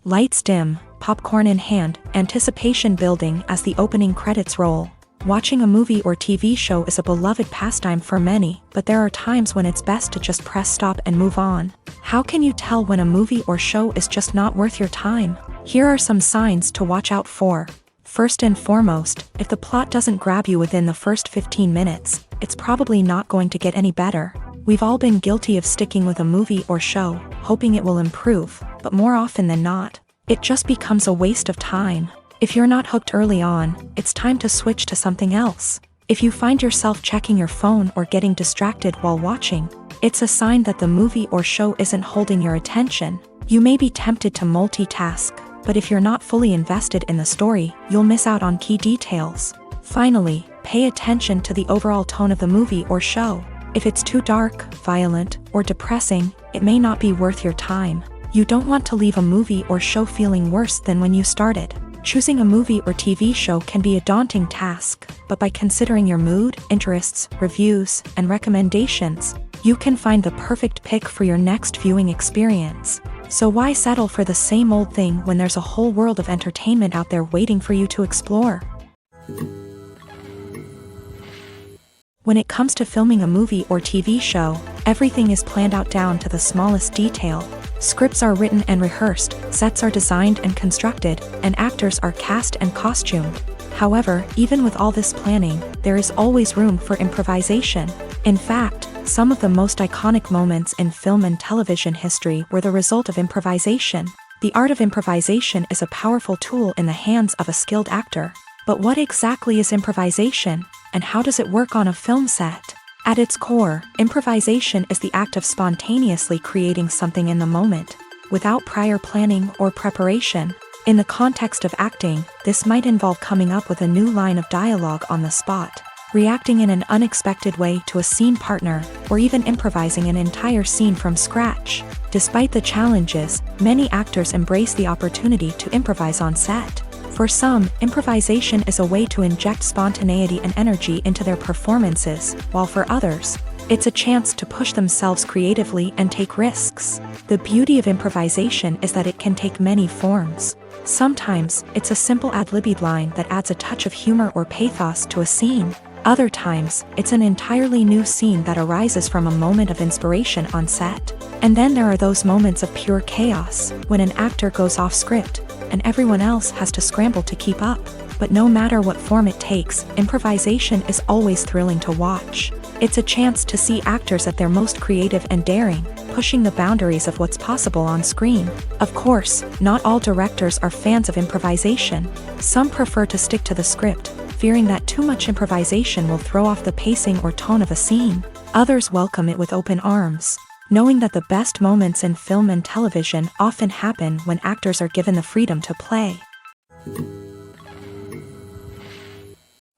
Lights dim, popcorn in hand, anticipation building as the opening credits roll. Watching a movie or TV show is a beloved pastime for many, but there are times when it's best to just press stop and move on. How can you tell when a movie or show is just not worth your time? Here are some signs to watch out for. First and foremost, if the plot doesn't grab you within the first 15 minutes, it's probably not going to get any better. We've all been guilty of sticking with a movie or show, hoping it will improve, but more often than not, it just becomes a waste of time. If you're not hooked early on, it's time to switch to something else. If you find yourself checking your phone or getting distracted while watching, it's a sign that the movie or show isn't holding your attention. You may be tempted to multitask, but if you're not fully invested in the story, you'll miss out on key details. Finally, pay attention to the overall tone of the movie or show. If it's too dark, violent, or depressing, it may not be worth your time. You don't want to leave a movie or show feeling worse than when you started. Choosing a movie or TV show can be a daunting task, but by considering your mood, interests, reviews, and recommendations, you can find the perfect pick for your next viewing experience. So why settle for the same old thing when there's a whole world of entertainment out there waiting for you to explore? When it comes to filming a movie or TV show, everything is planned out down to the smallest detail. Scripts are written and rehearsed, sets are designed and constructed, and actors are cast and costumed. However, even with all this planning, there is always room for improvisation. In fact, some of the most iconic moments in film and television history were the result of improvisation. The art of improvisation is a powerful tool in the hands of a skilled actor. But what exactly is improvisation, and how does it work on a film set? At its core, improvisation is the act of spontaneously creating something in the moment, without prior planning or preparation. In the context of acting, this might involve coming up with a new line of dialogue on the spot, reacting in an unexpected way to a scene partner, or even improvising an entire scene from scratch. Despite the challenges, many actors embrace the opportunity to improvise on set. For some, improvisation is a way to inject spontaneity and energy into their performances, while for others, it's a chance to push themselves creatively and take risks. The beauty of improvisation is that it can take many forms. Sometimes, it's a simple ad-libbed line that adds a touch of humor or pathos to a scene. Other times, it's an entirely new scene that arises from a moment of inspiration on set. And then there are those moments of pure chaos, when an actor goes off script, and everyone else has to scramble to keep up. But no matter what form it takes, improvisation is always thrilling to watch. It's a chance to see actors at their most creative and daring, pushing the boundaries of what's possible on screen. Of course, not all directors are fans of improvisation. Some prefer to stick to the script, fearing that too much improvisation will throw off the pacing or tone of a scene. Others welcome it with open arms, knowing that the best moments in film and television often happen when actors are given the freedom to play.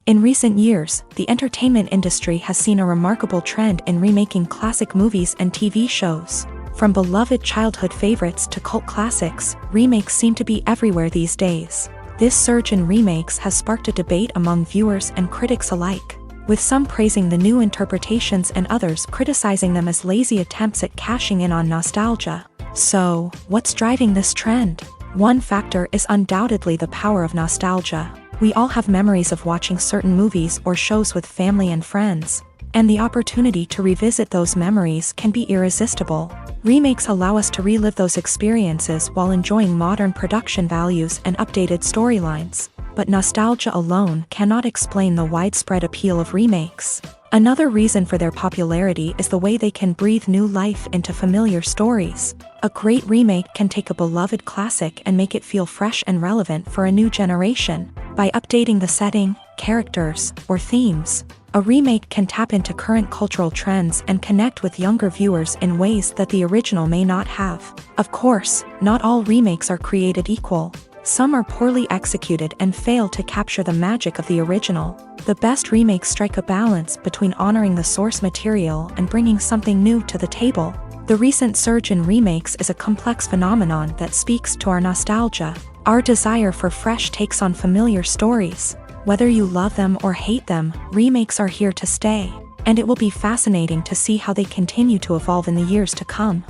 In recent years, the entertainment industry has seen a remarkable trend in remaking classic movies and TV shows. From beloved childhood favorites to cult classics, remakes seem to be everywhere these days. This surge in remakes has sparked a debate among viewers and critics alike. with some praising the new interpretations and others criticizing them as lazy attempts at cashing in on nostalgia. So, what's driving this trend? One factor is undoubtedly the power of nostalgia. We all have memories of watching certain movies or shows with family and friends, and the opportunity to revisit those memories can be irresistible. Remakes allow us to relive those experiences while enjoying modern production values and updated storylines. But nostalgia alone cannot explain the widespread appeal of remakes. Another reason for their popularity is the way they can breathe new life into familiar stories. A great remake can take a beloved classic and make it feel fresh and relevant for a new generation. By updating the setting, characters, or themes, a remake can tap into current cultural trends and connect with younger viewers in ways that the original may not have. Of course, not all remakes are created equal. Some are poorly executed and fail to capture the magic of the original. The best remakes strike a balance between honoring the source material and bringing something new to the table. The recent surge in remakes is a complex phenomenon that speaks to our nostalgia, our desire for fresh takes on familiar stories. Whether you love them or hate them, remakes are here to stay, and it will be fascinating to see how they continue to evolve in the years to come.